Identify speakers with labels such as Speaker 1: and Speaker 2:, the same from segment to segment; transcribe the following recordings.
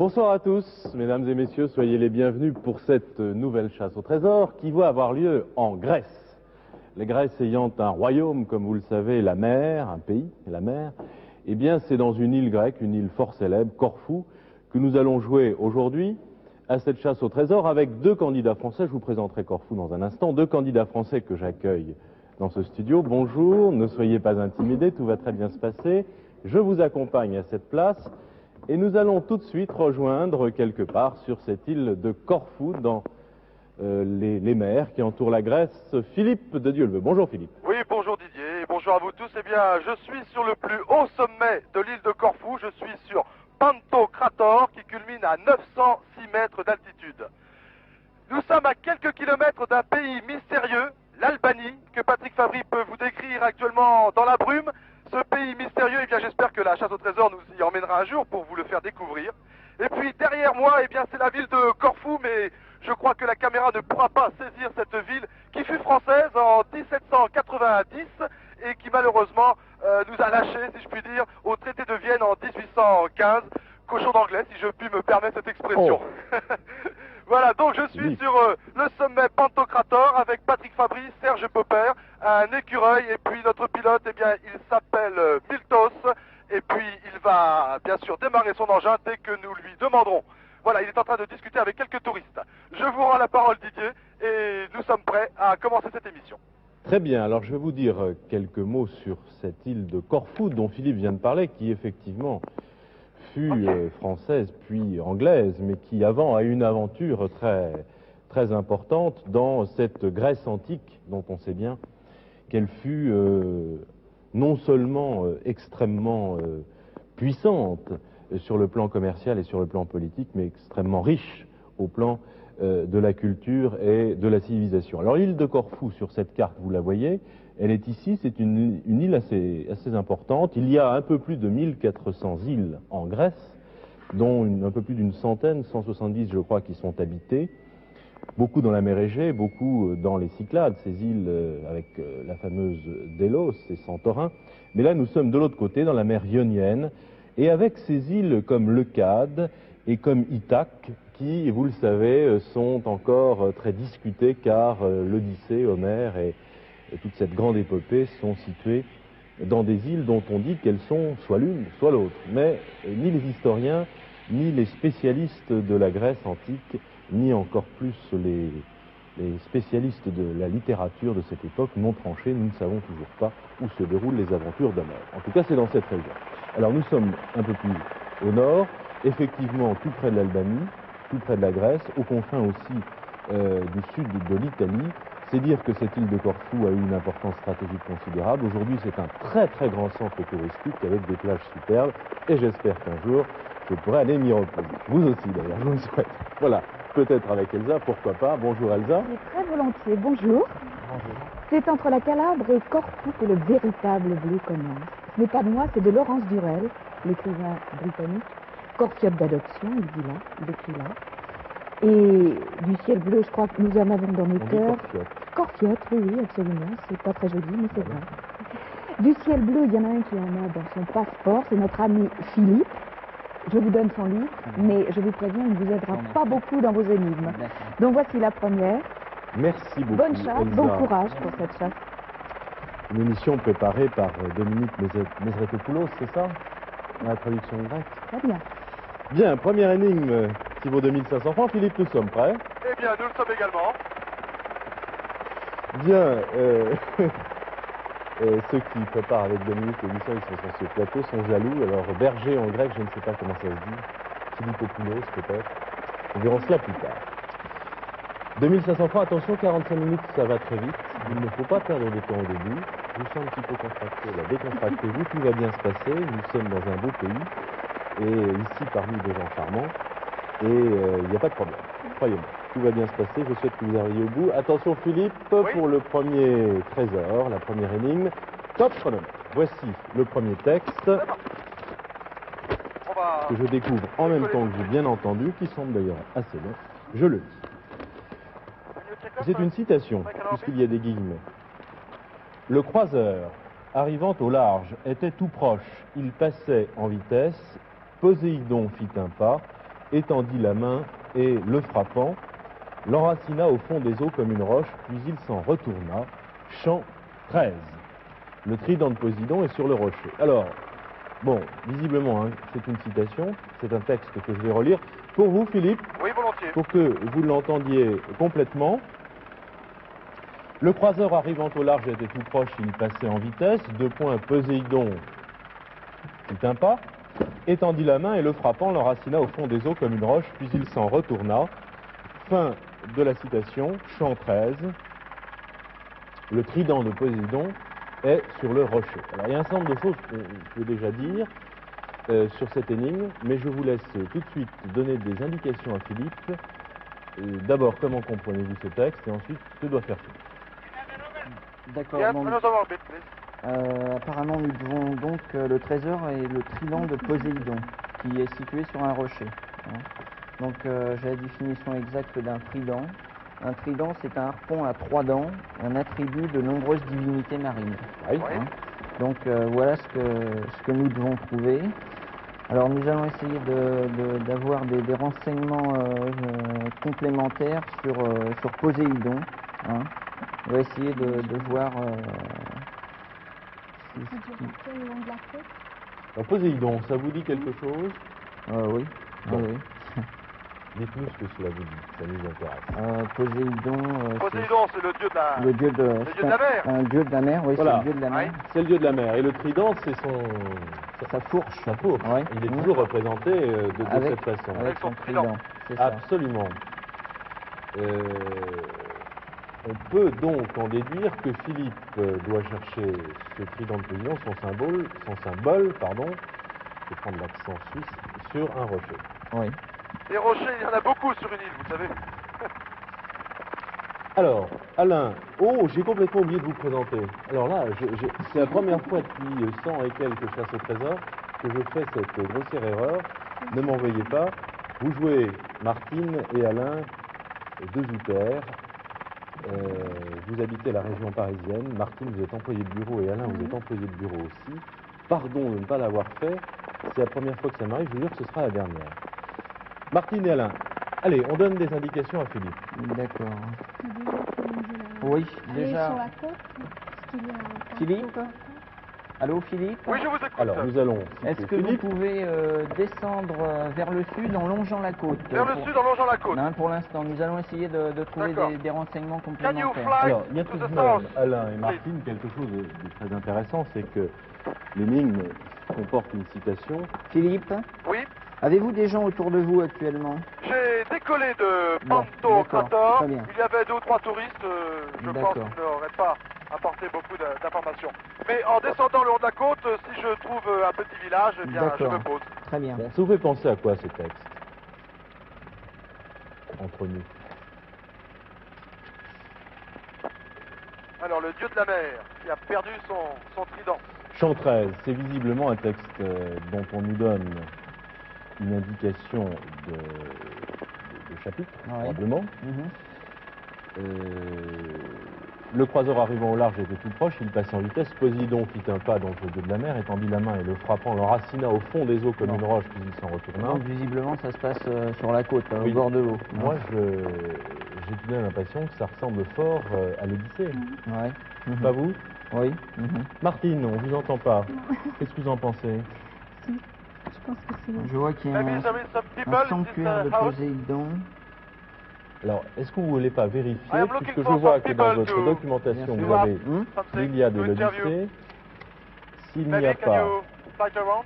Speaker 1: Bonsoir à tous, mesdames et messieurs, soyez les bienvenus pour cette nouvelle chasse au trésor qui va avoir lieu en Grèce. La Grèce ayant un royaume, comme vous le savez, la mer, un pays, la mer, eh bien c'est dans une île grecque, une île fort célèbre, Corfou, que nous allons jouer aujourd'hui à cette chasse au trésor avec deux candidats français. Je vous présenterai Corfou dans un instant, deux candidats français que j'accueille dans ce studio. Bonjour, ne soyez pas intimidés, tout va très bien se passer. Je vous accompagne à cette place. Et nous allons tout de suite rejoindre quelque part sur cette île de Corfou, dans les mers qui entourent la Grèce, Philippe de Dieuleveux. Bonjour Philippe.
Speaker 2: Oui, bonjour Didier, et bonjour à vous tous. Eh bien, je suis sur le plus haut sommet de l'île de Corfou. Je suis sur Pantokrator, qui culmine à 906 mètres d'altitude. Nous sommes à quelques kilomètres d'un pays mystérieux, l'Albanie, que Patrick Fabry peut vous décrire actuellement dans la brume. Ce pays mystérieux, eh bien, j'espère que la chasse au trésor nous y emmènera un jour pour vous le faire découvrir. Et puis derrière moi, eh bien, c'est la ville de Corfou, mais je crois que la caméra ne pourra pas saisir cette ville qui fut française en 1790 et qui malheureusement nous a lâchés, si je puis dire, au traité de Vienne en 1815. Cochon d'anglais, si je puis me permettre cette expression. Oh. Voilà, donc je suis sur le sommet Pantokrator avec Patrick Fabry, Serge Popper, un écureuil, et puis notre pilote, eh bien, il s'appelle Miltos, et puis il va bien sûr démarrer son engin dès que nous lui demanderons. Voilà, il est en train de discuter avec quelques touristes. Je vous rends la parole Didier, et nous sommes prêts à commencer cette émission.
Speaker 1: Très bien, alors je vais vous dire quelques mots sur cette île de Corfou dont Philippe vient de parler, qui effectivement fut française puis anglaise, mais qui avant a eu une aventure très importante dans cette Grèce antique, dont on sait bien qu'elle fut non seulement extrêmement puissante sur le plan commercial et sur le plan politique, mais extrêmement riche au plan de la culture et de la civilisation. Alors l'île de Corfou, sur cette carte, vous la voyez, elle est ici, c'est une île assez importante. Il y a un peu plus de 1400 îles en Grèce, dont un peu plus d'une centaine, 170 je crois, qui sont habitées. Beaucoup dans la mer Égée, beaucoup dans les Cyclades, ces îles avec la fameuse Délos et Santorin. Mais là, nous sommes de l'autre côté, dans la mer Ionienne, et avec ces îles comme Leucade et comme Ithaque, qui, vous le savez, sont encore très discutées, car l'Odyssée, Homère et toute cette grande épopée sont situées dans des îles dont on dit qu'elles sont soit l'une, soit l'autre. Mais ni les historiens, ni les spécialistes de la Grèce antique, ni encore plus les spécialistes de la littérature de cette époque n'ont tranché. Nous ne savons toujours pas où se déroulent les aventures d'Homère. En tout cas, c'est dans cette région. Alors nous sommes un peu plus au nord, effectivement tout près de l'Albanie, tout près de la Grèce, aux confins aussi du sud de l'Italie. C'est dire que cette île de Corfou a eu une importance stratégique considérable. Aujourd'hui, c'est un très grand centre touristique avec des plages superbes, et j'espère qu'un jour, je pourrai aller m'y reposer. Vous aussi, d'ailleurs, je vous le souhaite. Voilà, peut-être avec Elsa, pourquoi pas. Bonjour Elsa.
Speaker 3: Oui, très volontiers, bonjour.
Speaker 1: Bonjour.
Speaker 3: C'est entre la Calabre et Corfou que le véritable bleu commence. Ce n'est pas de moi, c'est de Laurence Durrell, l'écrivain britannique. Corfiote d'adoption, il dit là, il écrit là. Et du ciel bleu, je crois que nous en avons dans nos cœurs. Corfiote, oui, absolument. C'est pas très joli, mais c'est vrai. Du ciel bleu, il y en a un qui en a dans son passeport, c'est notre ami Philippe. Je vous donne son livre, mais je vous préviens, il ne vous aidera pas beaucoup dans vos énigmes. Donc voici la première.
Speaker 1: Merci beaucoup.
Speaker 3: Bonne chasse,
Speaker 1: Elsa.
Speaker 3: bon courage pour cette chasse.
Speaker 1: Une émission préparée par Dominique Mesretopoulos, c'est ça? La traduction grecque.
Speaker 3: Très bien.
Speaker 1: Bien, première énigme qui vaut 2500 francs. Philippe, nous sommes prêts?
Speaker 2: Eh bien, nous le sommes également.
Speaker 1: Bien, ceux qui préparent avec Dominique et Lucien, ils sont sur ce plateau, sont jaloux. Alors, berger en grec, je ne sais pas comment ça se dit. Philippopoulos, peut-être. Nous verrons cela plus tard. 2500 francs, attention, 45 minutes, ça va très vite. Il ne faut pas perdre de temps au début. Nous sommes un petit peu contractés, là, décontractez-vous, tout va bien se passer. Nous sommes dans un beau pays, et ici, parmi des gens charmants, et il n'y a pas de problème. Croyez-moi, tout va bien se passer, je souhaite que vous arriviez au bout. Attention Philippe,
Speaker 2: Oui.
Speaker 1: pour le premier trésor, la première énigme. Top chronomètre. Voici le premier texte
Speaker 2: On va...
Speaker 1: que je découvre en même temps que j'ai bien entendu, qui semble d'ailleurs assez long. Je le lis. C'est une citation, puisqu'il y a des guillemets. Le croiseur, arrivant au large, était tout proche. Il passait en vitesse. Poséidon fit un pas. étendit la main et, le frappant, l'enracina au fond des eaux comme une roche, puis il s'en retourna. Chant 13. Le trident de Poséidon est sur le rocher. Alors, bon, visiblement, hein, c'est une citation, c'est un texte que je vais relire. Pour vous, Philippe,
Speaker 2: Oui, volontiers.
Speaker 1: pour que vous l'entendiez complètement, le croiseur arrivant au large était tout proche, il passait en vitesse. Deux points, Poséidon, fit un pas, étendit la main et le frappant l'enracina au fond des eaux comme une roche, puis il s'en retourna. Fin de la citation, chant 13. Le trident de Poséidon est sur le rocher. Alors il y a un certain nombre de choses qu'on peut déjà dire sur cette énigme, mais je vous laisse tout de suite donner des indications à Philippe. D'abord, comment comprenez-vous ce texte, et ensuite, que doit faire Philippe?
Speaker 4: D'accord.
Speaker 2: Yes,
Speaker 4: Donc,
Speaker 2: another orbit, please.
Speaker 4: apparemment, nous devons donc le trésor et le trident de Poséidon, qui est situé sur un rocher. Hein. Donc, j'ai la définition exacte d'un trident. Un trident, c'est un harpon à 3 dents, un attribut de nombreuses divinités marines.
Speaker 1: Oui.
Speaker 4: Hein. Donc, voilà ce que nous devons trouver. Alors, nous allons essayer d'avoir des renseignements complémentaires sur Poséidon. Hein. On va essayer de voir
Speaker 1: Alors, Poséidon, ça vous dit quelque chose?
Speaker 4: oui.
Speaker 1: Bon.
Speaker 4: Oui.
Speaker 1: Dites-nous ce que cela vous dit, ça nous intéresse.
Speaker 4: Poséidon,
Speaker 2: Poséidon, c'est le dieu de la...
Speaker 4: le dieu de,
Speaker 2: le dieu de la mer.
Speaker 4: Un dieu de la mer, oui,
Speaker 1: Voilà.
Speaker 4: c'est le dieu de la mer.
Speaker 2: Oui.
Speaker 1: C'est le dieu de la mer, et le trident, c'est
Speaker 4: Sa fourche.
Speaker 1: sa fourche.
Speaker 4: Ouais.
Speaker 1: Il est
Speaker 4: Mhm.
Speaker 1: toujours représenté de
Speaker 4: Avec-
Speaker 1: cette façon.
Speaker 4: Avec son trident, c'est ça.
Speaker 1: Absolument. On peut donc en déduire que Philippe doit chercher ce trident de Poséidon, son symbole, pardon, je vais prendre l'accent suisse, sur un rocher.
Speaker 4: Oui.
Speaker 2: Les rochers, il y en a beaucoup sur une île, vous savez.
Speaker 1: Alors, Alain, oh, j'ai complètement oublié de vous présenter. Alors là, c'est la première fois depuis 100 et quelques chasses au trésor que je fais cette grossière erreur. Ne m'en veuillez pas. Vous jouez Martine et Alain, deux outers. Vous habitez la région parisienne. Martine, vous êtes employé de bureau, et Alain, vous êtes employé de bureau aussi. Pardon de ne pas l'avoir fait. C'est la première fois que ça m'arrive. Je vous jure que ce sera la dernière. Martine et Alain, allez, on donne des indications à Philippe.
Speaker 4: D'accord. Oui, déjà.
Speaker 5: Sur la côte, est-ce qu'il y a un
Speaker 4: Philippe? Allô, Philippe?
Speaker 2: Oui, je vous écoute.
Speaker 1: Alors, nous allons
Speaker 4: Est-ce
Speaker 1: citer
Speaker 4: que vous
Speaker 1: Philippe.
Speaker 4: pouvez descendre vers le sud en longeant la côte?
Speaker 2: Vers le sud, en longeant la côte.
Speaker 4: Pour l'instant, nous allons essayer de trouver
Speaker 2: D'accord.
Speaker 4: des renseignements
Speaker 2: Can you
Speaker 4: complémentaires.
Speaker 2: fly
Speaker 1: Alors, il y a
Speaker 2: to
Speaker 1: tout
Speaker 2: the
Speaker 1: de même,
Speaker 2: south?
Speaker 1: Alain et Martine, quelque chose de très intéressant, c'est que l'énigme comporte une citation.
Speaker 4: Philippe,
Speaker 2: Oui.
Speaker 4: avez-vous des gens autour de vous actuellement?
Speaker 2: J'ai décollé de
Speaker 4: Bon,
Speaker 2: Pantocrator.
Speaker 4: très bien.
Speaker 2: Il y avait 2 ou 3 touristes. Je pense
Speaker 4: D'accord.
Speaker 2: qu'ils n'auraient pas apporté beaucoup d'informations. Mais en descendant le long de la côte, si je trouve un petit village, eh bien, je
Speaker 4: D'accord.
Speaker 2: me pose.
Speaker 4: Très bien.
Speaker 1: Bon, ça vous fait penser à quoi ce texte? Entre nous.
Speaker 2: Alors, le dieu de la mer, qui a perdu son trident.
Speaker 1: Chant 13, c'est visiblement un texte dont on nous donne une indication de chapitre,
Speaker 4: Oui.
Speaker 1: probablement.
Speaker 4: Mhm.
Speaker 1: Le croiseur arrivant au large était tout proche, il passait en vitesse. Poséidon fit un pas, donc le dieu de la mer, étendit la main et le frappant l'enracina au fond des eaux comme
Speaker 4: Non.
Speaker 1: une roche, puis il s'en retourna.
Speaker 4: Donc visiblement ça se passe sur la côte,
Speaker 1: Oui.
Speaker 4: au bord de l'eau.
Speaker 1: Moi, j'ai tout de même l'impression que ça ressemble fort à l'Odyssée.
Speaker 4: Ouais. Mhm.
Speaker 1: Pas vous?
Speaker 4: Oui. Mhm.
Speaker 1: Martine, on vous entend pas. Qu'est-ce que vous en pensez?
Speaker 5: Si, je pense que c'est...
Speaker 4: Je vois qu'il y a
Speaker 2: Maybe there is some people
Speaker 4: un
Speaker 2: in this
Speaker 4: sanctuaire de
Speaker 2: house.
Speaker 4: Poséidon.
Speaker 1: Alors, est-ce que vous ne voulez pas vérifier,
Speaker 2: I am looking
Speaker 1: puisque je
Speaker 2: for
Speaker 1: vois
Speaker 2: some
Speaker 1: que dans
Speaker 2: people
Speaker 1: votre
Speaker 2: to-
Speaker 1: documentation,
Speaker 4: Bien
Speaker 1: vous
Speaker 4: sûr.
Speaker 1: avez
Speaker 2: Something
Speaker 1: l'Iliade
Speaker 2: to
Speaker 1: et
Speaker 2: interview.
Speaker 1: l'Odyssée. S'il n'y a
Speaker 2: Maybe can
Speaker 1: pas,
Speaker 2: you fly around?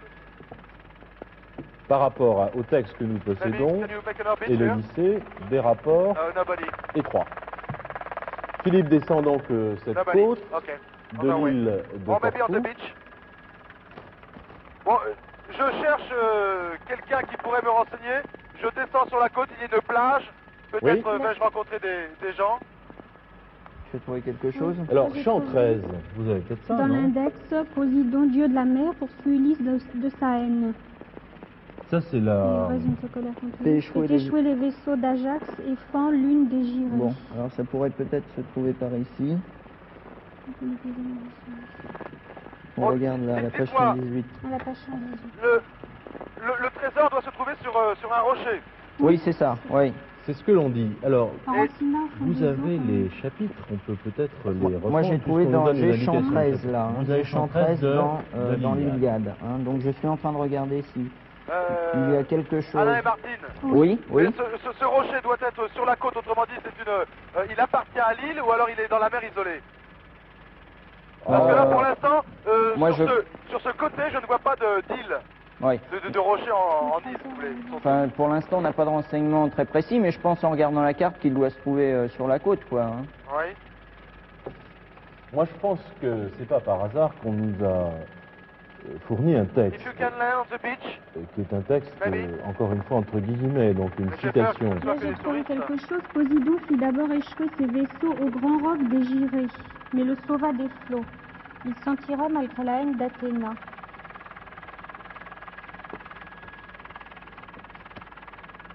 Speaker 1: par rapport au texte que nous
Speaker 2: Maybe
Speaker 1: possédons
Speaker 2: can you make an orbit
Speaker 1: et
Speaker 2: here?
Speaker 1: l'Odyssée, des rapports
Speaker 2: Nobody.
Speaker 1: étroits. Philippe descend donc cette
Speaker 2: Nobody.
Speaker 1: côte
Speaker 2: Okay.
Speaker 1: de
Speaker 2: On our way.
Speaker 1: l'île de
Speaker 2: Or maybe on
Speaker 1: Corfou.
Speaker 2: the beach. Bon, je cherche quelqu'un qui pourrait me renseigner. Je descends sur la côte, il y a une plage. Peut-être
Speaker 1: Oui.
Speaker 2: vais-je rencontrer des gens.
Speaker 4: Tu as trouvé quelque chose?
Speaker 1: Alors,
Speaker 5: J'ai
Speaker 1: chant
Speaker 5: trouvé.
Speaker 1: 13, vous avez peut-être ça,
Speaker 5: Dans
Speaker 1: non?
Speaker 5: l'index, Poséidon, dieu de la mer, poursuit Ulysse de sa haine.
Speaker 1: Ça, c'est la...
Speaker 5: Raison de sa colère contre
Speaker 4: Fait
Speaker 5: lui.
Speaker 4: échouer
Speaker 5: Fait
Speaker 4: les-
Speaker 5: échouer les vaisseaux d'Ajax et fend l'une des gyrées.
Speaker 4: Bon, alors ça pourrait peut-être se trouver par ici. On
Speaker 2: Bon,
Speaker 4: regarde la page
Speaker 2: dites-moi.
Speaker 4: 118.
Speaker 5: On l'a pas changé.
Speaker 2: Le trésor doit se trouver sur un rocher.
Speaker 4: Oui, c'est ça, oui.
Speaker 1: C'est ce que l'on dit. Alors,
Speaker 5: Arancina,
Speaker 1: vous avez les chapitres, on peut peut-être les reprendre.
Speaker 4: Moi, j'ai trouvé
Speaker 1: puisqu'on nous
Speaker 4: dans
Speaker 1: donne une
Speaker 4: G.
Speaker 1: indication.
Speaker 4: 13 là.
Speaker 1: Vous
Speaker 4: J'ai
Speaker 1: avez
Speaker 4: 13 dans
Speaker 1: l'Iliade.
Speaker 4: l'Iliade. Hein. Donc, je suis en train de regarder si il y a quelque chose.
Speaker 2: Alain et Martine.
Speaker 4: Oui, oui.
Speaker 2: Ce rocher doit être sur la côte, autrement dit, il appartient à l'île ou alors il est dans la mer isolée. Parce que là, pour l'instant, sur ce côté, je ne vois pas d'île,
Speaker 4: Oui.
Speaker 2: de rocher en île, si vous voulez.
Speaker 4: Enfin, pour l'instant, on n'a pas de renseignements très précis, mais je pense en regardant la carte qu'il doit se trouver sur la côte, quoi. Hein.
Speaker 2: Oui.
Speaker 1: Moi, je pense que c'est pas par hasard qu'on nous a fourni un texte,
Speaker 2: If you can land on the beach.
Speaker 1: qui est un texte,
Speaker 2: Maybe.
Speaker 1: encore une fois, entre guillemets, donc une
Speaker 2: Mais j'ai peur
Speaker 1: citation.
Speaker 2: que ce
Speaker 5: Là,
Speaker 2: soit
Speaker 5: j'ai
Speaker 2: des
Speaker 5: trouvé
Speaker 2: touristes.
Speaker 5: quelque chose. Poséidon fit d'abord échouer ses vaisseaux au grand roc des Gyrées, mais le sauva des flots. Il s'en tira malgré la haine d'Athéna.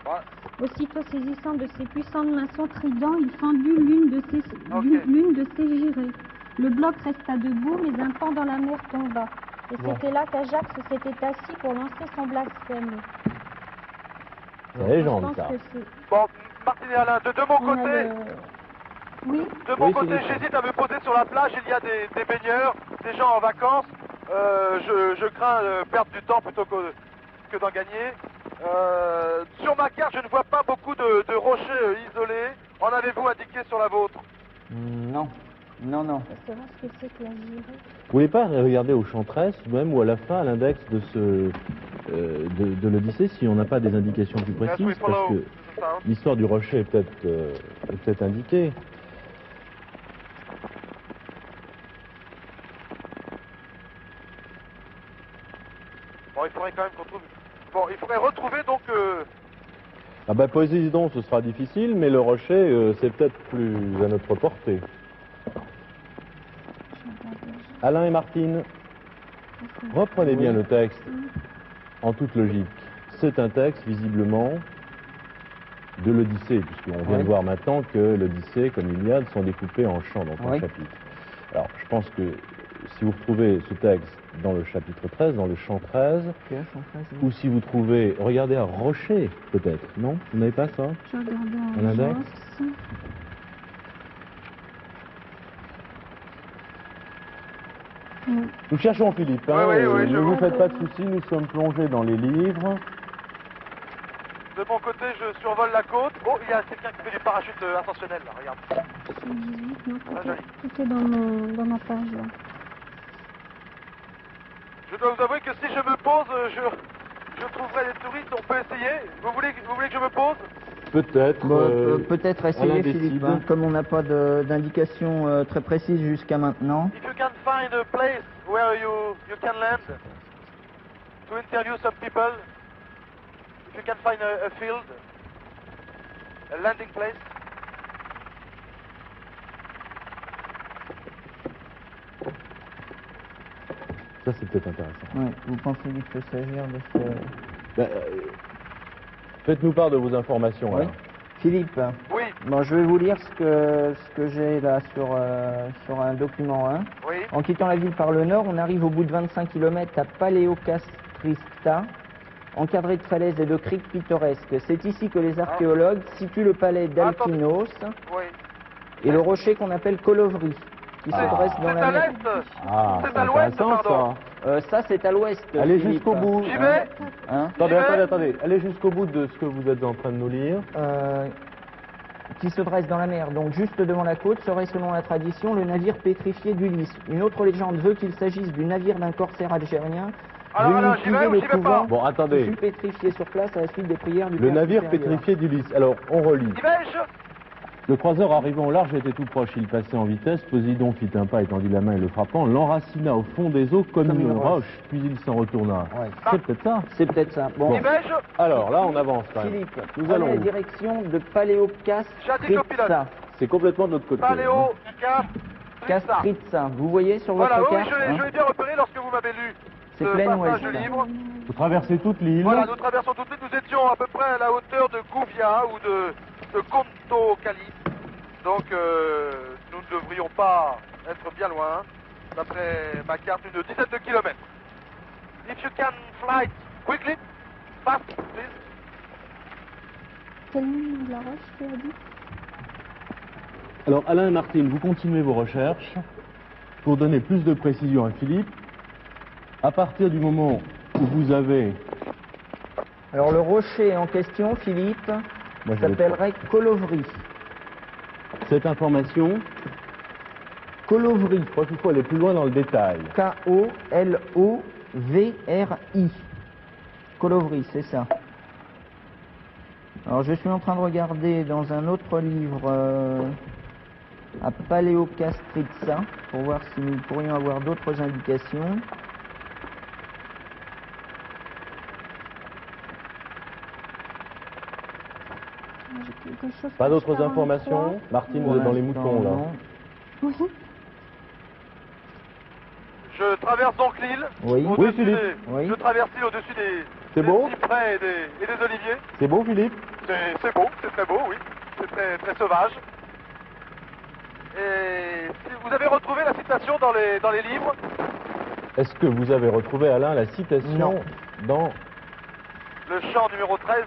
Speaker 2: Ouais.
Speaker 5: Aussitôt saisissant de ses puissantes mains son trident, il fendut l'une de ses Gyrées. Le bloc resta debout, mais un pan dans la mer tomba. Et c'était là qu'Ajax s'était assis pour lancer son blasphème.
Speaker 1: C'est la
Speaker 5: Je
Speaker 1: légende,
Speaker 5: pense
Speaker 1: ça.
Speaker 5: que c'est...
Speaker 2: Bon, Martine et Alain, de mon
Speaker 5: on a
Speaker 2: côté,
Speaker 5: le- Oui,
Speaker 2: de mon
Speaker 1: Oui,
Speaker 2: côté,
Speaker 1: Philippe.
Speaker 2: j'hésite à me poser sur la plage. Il y a des baigneurs, des gens en vacances. Je crains perdre du temps plutôt que d'en gagner. Sur ma carte, je ne vois pas beaucoup de rochers isolés. En avez-vous indiqué sur la vôtre?
Speaker 4: Non, non, non.
Speaker 5: c'est vrai ce que c'est que la Gyrée.
Speaker 1: Vous voulez pas regarder au champ 13, même, ou à la fin, à l'index de l'Odyssée, si on n'a pas des indications plus
Speaker 2: Yes, we
Speaker 1: précises, parce
Speaker 2: follow
Speaker 1: que
Speaker 2: the sound.
Speaker 1: l'histoire du rocher est peut-être indiquée.
Speaker 2: Bon, il faudrait quand même qu'on trouve. Bon, il faudrait retrouver donc.
Speaker 1: Ah bah Poséidon, ce sera difficile, mais le rocher, c'est peut-être plus à notre portée. Alain et Martine, reprenez bien le texte en toute logique. C'est un texte, visiblement, de l'Odyssée, puisqu'on vient de voir maintenant que l'Odyssée, comme l'Iliade, sont découpés en chants, donc en
Speaker 4: Oui.
Speaker 1: chapitres. Alors, je pense que si vous retrouvez ce texte dans le chapitre 13, dans le chant 13, ou si vous trouvez, regardez un rocher, peut-être, non? Vous n'avez pas ça?
Speaker 5: Je regardais
Speaker 1: Un index.
Speaker 5: Joss.
Speaker 1: Nous cherchons Philippe, hein,
Speaker 2: Oui,
Speaker 1: et
Speaker 2: je
Speaker 1: ne vous
Speaker 2: vous-
Speaker 1: faites pas de soucis, nous sommes plongés dans les livres.
Speaker 2: De mon côté, je survole la côte. Oh, il y a quelqu'un qui fait du parachute ascensionnel, là, regarde.
Speaker 5: C'est 18, non,
Speaker 2: Ah, joli.
Speaker 5: tout est dans ma page là.
Speaker 2: Je dois vous avouer que si je me pose, je trouverai des touristes. On peut essayer. Vous voulez que je me pose?
Speaker 1: Peut-être.
Speaker 4: Peut-être
Speaker 1: Alain
Speaker 4: essayer,
Speaker 1: décide.
Speaker 4: Philippe, hein, comme on n'a pas d'indication très précise jusqu'à maintenant.
Speaker 2: If you can find a place where you can land to interview some people, if you can find a field, a landing place.
Speaker 1: Ça, c'est peut-être intéressant.
Speaker 4: Ouais, vous pensez qu'il peut s'agir de ce...
Speaker 1: Ben, faites-nous part de vos informations.
Speaker 4: Oui.
Speaker 1: alors.
Speaker 4: Philippe,
Speaker 2: Oui,
Speaker 4: bon, je vais vous lire ce que j'ai là sur un document 1.
Speaker 2: oui.
Speaker 4: En quittant la ville par le nord, on arrive au bout de 25 km à Paléocastrista, encadré de falaises et de criques pittoresques. C'est ici que les archéologues situent le palais d'Alkinos
Speaker 2: Oui.
Speaker 4: et le rocher qu'on appelle Kolovri, qui se dresse dans
Speaker 2: C'est
Speaker 4: la
Speaker 2: à
Speaker 4: mer.
Speaker 2: l'est.
Speaker 1: Ah,
Speaker 2: C'est à l'ouest,
Speaker 1: intéressant,
Speaker 2: pardon.
Speaker 4: Ça, c'est à l'ouest.
Speaker 1: Allez
Speaker 4: Philippe.
Speaker 1: jusqu'au bout.
Speaker 2: J'y vais.
Speaker 4: Hein
Speaker 1: Attendez,
Speaker 2: J'y vais.
Speaker 1: attendez. Allez jusqu'au bout de ce que vous êtes en train de nous lire.
Speaker 4: Qui se dresse dans la mer, donc juste devant la côte, serait selon la tradition le navire pétrifié d'Ulysse. Une autre légende veut qu'il s'agisse du navire d'un corsaire algérien
Speaker 2: Alors,
Speaker 4: venu
Speaker 2: j'y vais
Speaker 4: piller
Speaker 2: ou
Speaker 4: le
Speaker 2: j'y vais pas?
Speaker 4: couvent
Speaker 1: Bon,
Speaker 4: qui
Speaker 1: attendez.
Speaker 4: fut pétrifié sur place à la suite des prières du
Speaker 1: Le
Speaker 4: Père
Speaker 1: navire
Speaker 4: supérieur.
Speaker 1: pétrifié d'Ulysse. Alors, on relit.
Speaker 2: Y vais-je?
Speaker 1: Le croiseur arrivant au large était tout proche. Il passait en vitesse. Poséidon fit un pas, étendit la main et le frappant, l'enracina au fond des eaux comme une roche, puis il s'en retourna.
Speaker 4: Ouais.
Speaker 1: C'est peut-être ça.
Speaker 4: C'est peut-être ça. Bon,
Speaker 2: Y vais-je?
Speaker 1: Alors là, on avance quand même.
Speaker 4: Philippe,
Speaker 1: Nous
Speaker 4: prenez
Speaker 1: allons
Speaker 4: la
Speaker 1: où?
Speaker 4: direction de
Speaker 2: J'indique au
Speaker 4: Paléocastrita.
Speaker 2: pilote.
Speaker 1: C'est complètement de l'autre côté.
Speaker 2: Paléo,
Speaker 4: Castritza. Vous voyez sur votre
Speaker 2: Voilà, oui,
Speaker 4: carte hein
Speaker 2: je l'ai bien repéré lorsque vous m'avez lu
Speaker 4: C'est
Speaker 2: ce
Speaker 4: plein
Speaker 2: passage
Speaker 4: ouest.
Speaker 2: de livre.
Speaker 1: Vous traversez toute l'île.
Speaker 2: Voilà, nous traversons tout de suite. Nous étions à peu près à la hauteur de Gouvia ou de Conto-Cali. Donc, nous ne devrions pas être bien loin. D'après ma carte, une dizaine de kilomètres. If you can fly quickly, fast, please.
Speaker 5: Quel nom de la roche tu as dit?
Speaker 1: Alors Alain et Martine, vous continuez vos recherches. Pour donner plus de précision à Philippe, à partir du moment où vous avez...
Speaker 4: Alors le rocher en question, Philippe,
Speaker 1: Moi, je l'ai
Speaker 4: s'appellerait Colovry.
Speaker 1: cette information,
Speaker 4: Colovry.
Speaker 1: je crois qu'il faut aller plus loin dans le détail.
Speaker 4: K-O-L-O-V-R-I. Colovry, c'est ça. Alors je suis en train de regarder dans un autre livre à Paleocastritsa pour voir si nous pourrions avoir d'autres indications.
Speaker 5: J'ai quelque chose
Speaker 1: Pas
Speaker 5: pour
Speaker 1: d'autres
Speaker 5: faire un
Speaker 1: informations?
Speaker 5: croix.
Speaker 1: Martine,
Speaker 4: Pour
Speaker 1: vous êtes dans les
Speaker 4: l'instant,
Speaker 1: moutons là.
Speaker 4: non.
Speaker 5: Oui.
Speaker 2: Je traverse donc l'île.
Speaker 4: Oui.
Speaker 2: Au-dessus
Speaker 1: Oui, Philippe.
Speaker 2: des-
Speaker 4: Oui.
Speaker 2: Je traverse l'île au-dessus des,
Speaker 1: C'est
Speaker 2: des
Speaker 1: beau
Speaker 2: cyprès et des oliviers.
Speaker 1: C'est beau Philippe?
Speaker 2: C'est beau, c'est très beau, oui. C'est très, très sauvage. Et si vous avez retrouvé la citation dans les livres,
Speaker 1: Est-ce que vous avez retrouvé Alain la citation
Speaker 4: Non.
Speaker 1: dans...
Speaker 2: le chant numéro 13,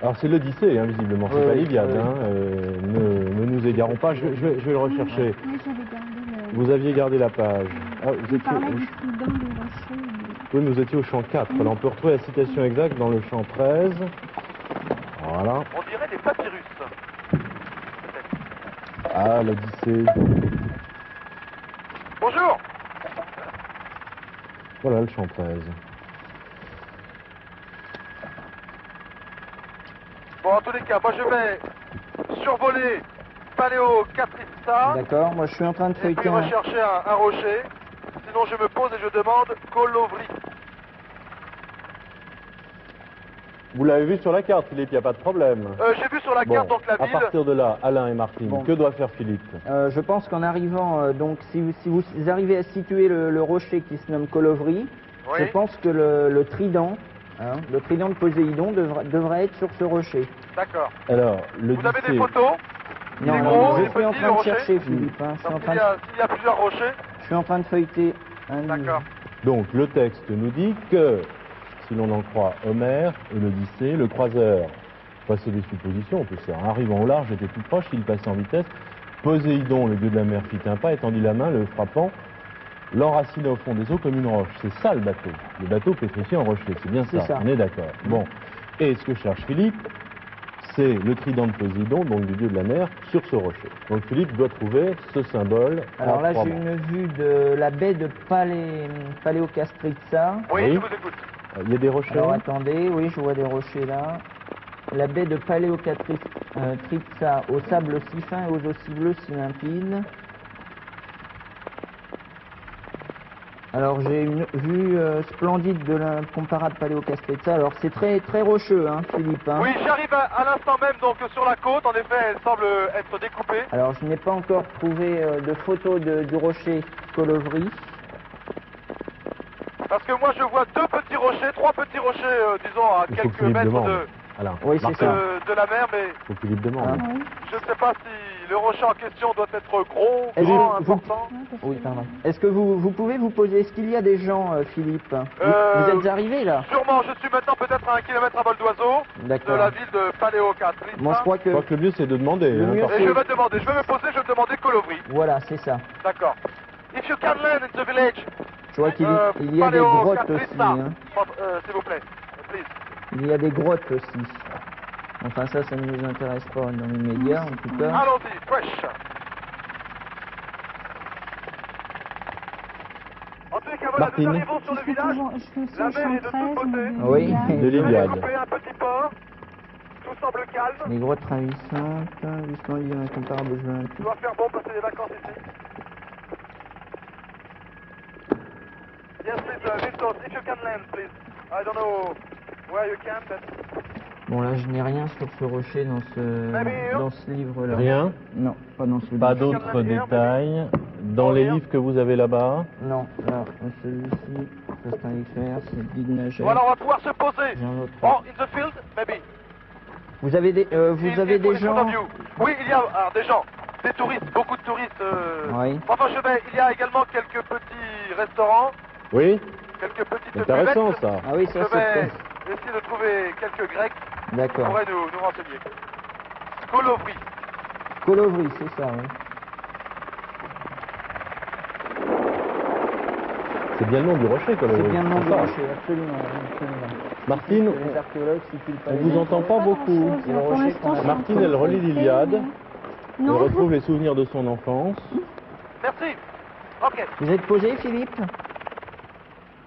Speaker 1: Alors c'est l'Odyssée, hein, visiblement, c'est
Speaker 4: Oui,
Speaker 1: pas
Speaker 4: oui,
Speaker 1: l'Iliade,
Speaker 4: oui.
Speaker 1: hein, ne nous égarons pas, je vais le rechercher.
Speaker 5: Oui, j'avais gardé le...
Speaker 1: Vous aviez gardé la page. Ah, vous
Speaker 5: Il
Speaker 1: étiez
Speaker 5: parlait
Speaker 1: au-
Speaker 5: du trident du rocher.
Speaker 1: Oui, nous étions au champ 4. Là, on peut retrouver la citation exacte dans le champ 13. Voilà.
Speaker 2: on dirait des papyrus.
Speaker 1: Ah, l'Odyssée.
Speaker 2: Bonjour.
Speaker 1: Voilà le champ 13.
Speaker 2: Bon, en tous les cas, moi je vais survoler Paleocastritsa
Speaker 4: D'accord, moi je suis en train de
Speaker 2: et
Speaker 4: feuilleter
Speaker 2: puis
Speaker 4: un...
Speaker 2: rechercher un rocher. Sinon, je me pose et je demande Colovry.
Speaker 1: Vous l'avez vu sur la carte, Philippe, il n'y a pas de problème.
Speaker 2: J'ai vu sur la
Speaker 1: Bon,
Speaker 2: carte donc la
Speaker 1: à
Speaker 2: ville.
Speaker 1: partir de là, Alain et Martine,
Speaker 4: Bon.
Speaker 1: que doit faire Philippe?
Speaker 4: Je pense qu'en arrivant, donc si vous arrivez à situer le rocher qui se nomme Colovry,
Speaker 2: Oui.
Speaker 4: je pense que le trident, hein, le trident de Poséidon devrait être sur ce rocher.
Speaker 2: D'accord.
Speaker 1: Alors,
Speaker 2: Vous avez des
Speaker 1: l'Odyssée...
Speaker 2: photos? Il est gros, il
Speaker 4: je
Speaker 2: est
Speaker 4: suis en
Speaker 2: petit,
Speaker 4: train
Speaker 2: le
Speaker 4: de
Speaker 2: rocher
Speaker 4: chercher, Philippe. hein, je, suis en
Speaker 2: Donc,
Speaker 4: train
Speaker 2: s'il y a plusieurs rochers,
Speaker 4: je suis en train de feuilleter un livre.
Speaker 2: d'accord.
Speaker 1: Donc, le texte nous dit que, si l'on en croit Homère et l'Odyssée, le croiseur, enfin, c'est des suppositions, on peut faire, arrivant au large, était tout proche, il passait en vitesse. Poséidon, le dieu de la mer, fit un pas, étendit la main, le frappant, l'enracina au fond des eaux comme une roche. C'est ça le bateau. Le bateau pétrifié en rocher, c'est bien
Speaker 4: C'est
Speaker 1: ça,
Speaker 4: ça.
Speaker 1: on est d'accord. Bon. Et ce que cherche Philippe, c'est le trident de Poséidon, donc du dieu de la mer, sur ce rocher. Donc Philippe doit trouver ce symbole.
Speaker 4: Alors
Speaker 1: en
Speaker 4: là,
Speaker 1: trois
Speaker 4: j'ai
Speaker 1: mots.
Speaker 4: une vue de la baie de Paleocastritsa.
Speaker 2: Oui,
Speaker 1: Oui.
Speaker 2: je vous écoute.
Speaker 1: Il y a des rochers.
Speaker 4: Alors attendez, oui, je vois des rochers là. La baie de Paleocastritsa au sable si fin et aux eaux si bleues, si limpides. Alors j'ai une vue splendide de l'incomparable Paleocastritsa. Alors c'est très très rocheux, hein, Philippe. hein.
Speaker 2: Oui, j'arrive à l'instant même donc sur la côte. En effet, elle semble être découpée.
Speaker 4: Alors je n'ai pas encore trouvé de photo du rocher Colovry.
Speaker 2: Parce que moi, je vois trois petits rochers, disons, à
Speaker 1: Il faut que
Speaker 2: quelques
Speaker 1: Philippe
Speaker 2: mètres
Speaker 1: demande.
Speaker 2: de
Speaker 1: Alain,
Speaker 4: Oui, c'est
Speaker 1: Martin,
Speaker 4: ça.
Speaker 2: de la mer, mais
Speaker 1: il faut que Philippe demande.
Speaker 4: Hein
Speaker 5: Oui.
Speaker 2: je ne sais pas si le rocher en question doit être gros,
Speaker 4: Est-ce
Speaker 2: grand,
Speaker 4: que vous-
Speaker 2: important.
Speaker 4: Oui, pardon. Est-ce que vous pouvez vous poser, est-ce qu'il y a des gens, Philippe vous êtes arrivé là?
Speaker 2: Sûrement, je suis maintenant peut-être à 1 kilomètre à vol d'oiseau de
Speaker 4: D'accord.
Speaker 2: la ville de Paleocastritsa.
Speaker 4: Moi je crois que...
Speaker 1: Je crois que le mieux c'est de demander.
Speaker 4: Le
Speaker 1: hein,
Speaker 4: mieux,
Speaker 1: parce
Speaker 2: Et
Speaker 1: que-
Speaker 2: je vais demander, je vais me poser, je vais demander Colovry.
Speaker 4: Voilà, c'est ça.
Speaker 2: D'accord. If you can land in the village,
Speaker 4: Je vois qu'il il y a des grottes aussi.
Speaker 2: Paleocastritsa.
Speaker 4: Hein.
Speaker 2: S'il vous plaît, please.
Speaker 4: Il y a des grottes aussi. Enfin ça, ça ne nous intéresse pas dans les médias en tout cas.
Speaker 2: Allons-y, fresh. En tous les cas, voilà,
Speaker 1: Martine.
Speaker 2: nous arrivons sur le
Speaker 5: Je fais
Speaker 2: village.
Speaker 5: toujours, je fais aussi
Speaker 2: La
Speaker 5: au
Speaker 2: mer
Speaker 5: champ
Speaker 2: est de toute
Speaker 5: 13,
Speaker 2: beauté.
Speaker 5: mais
Speaker 4: Oui.
Speaker 5: il y a-
Speaker 1: De
Speaker 2: Vous avez
Speaker 1: l'Iliade.
Speaker 2: coupé un petit port. Tout semble calme.
Speaker 4: Les grottes ravissantes, doucement liées à l'incomparable jeu
Speaker 2: Il
Speaker 4: olympique.
Speaker 2: doit faire bon passer les vacances ici. Yes, please, Viltos, if you can land, please. I don't know where you can, but...
Speaker 4: Bon là, je n'ai rien sur ce rocher dans ce livre-là.
Speaker 1: Rien,
Speaker 4: Non, pas dans ce
Speaker 1: pas
Speaker 4: livre.
Speaker 1: d'autres détails. Dans les livres que vous avez là-bas,
Speaker 4: Non, là, celui-ci, ça c'est un XR, c'est le guide nageur.
Speaker 2: Voilà, on va pouvoir se poser.
Speaker 4: J'ai un autre.
Speaker 2: Oh, in the field, maybe.
Speaker 4: Vous avez des, gens...
Speaker 2: Oui, il y a des gens, des touristes, beaucoup de touristes.
Speaker 4: Oui.
Speaker 2: Enfin, il y a également quelques petits restaurants,
Speaker 1: oui,
Speaker 2: quelques petites
Speaker 1: intéressant
Speaker 2: buvettes.
Speaker 1: ça.
Speaker 4: Ah oui,
Speaker 2: Je
Speaker 4: ça c'est...
Speaker 2: vais essayer de trouver quelques Grecs.
Speaker 4: D'accord.
Speaker 2: pourrait nous renseigner. Colovry.
Speaker 4: Colovry, c'est ça, oui.
Speaker 1: C'est bien le nom du rocher, Colovry.
Speaker 4: C'est bien le nom du
Speaker 1: ça.
Speaker 4: rocher, absolument.
Speaker 1: Martine,
Speaker 4: Les archéologues situent pas
Speaker 1: on
Speaker 4: les
Speaker 1: vous
Speaker 4: noms.
Speaker 1: entend pas beaucoup.
Speaker 4: Et le rocher qu'on a-
Speaker 1: Martine, elle relit l'Iliade. Elle
Speaker 5: Non.
Speaker 1: retrouve les souvenirs de son enfance.
Speaker 2: Merci. Ok.
Speaker 4: Vous êtes posé, Philippe?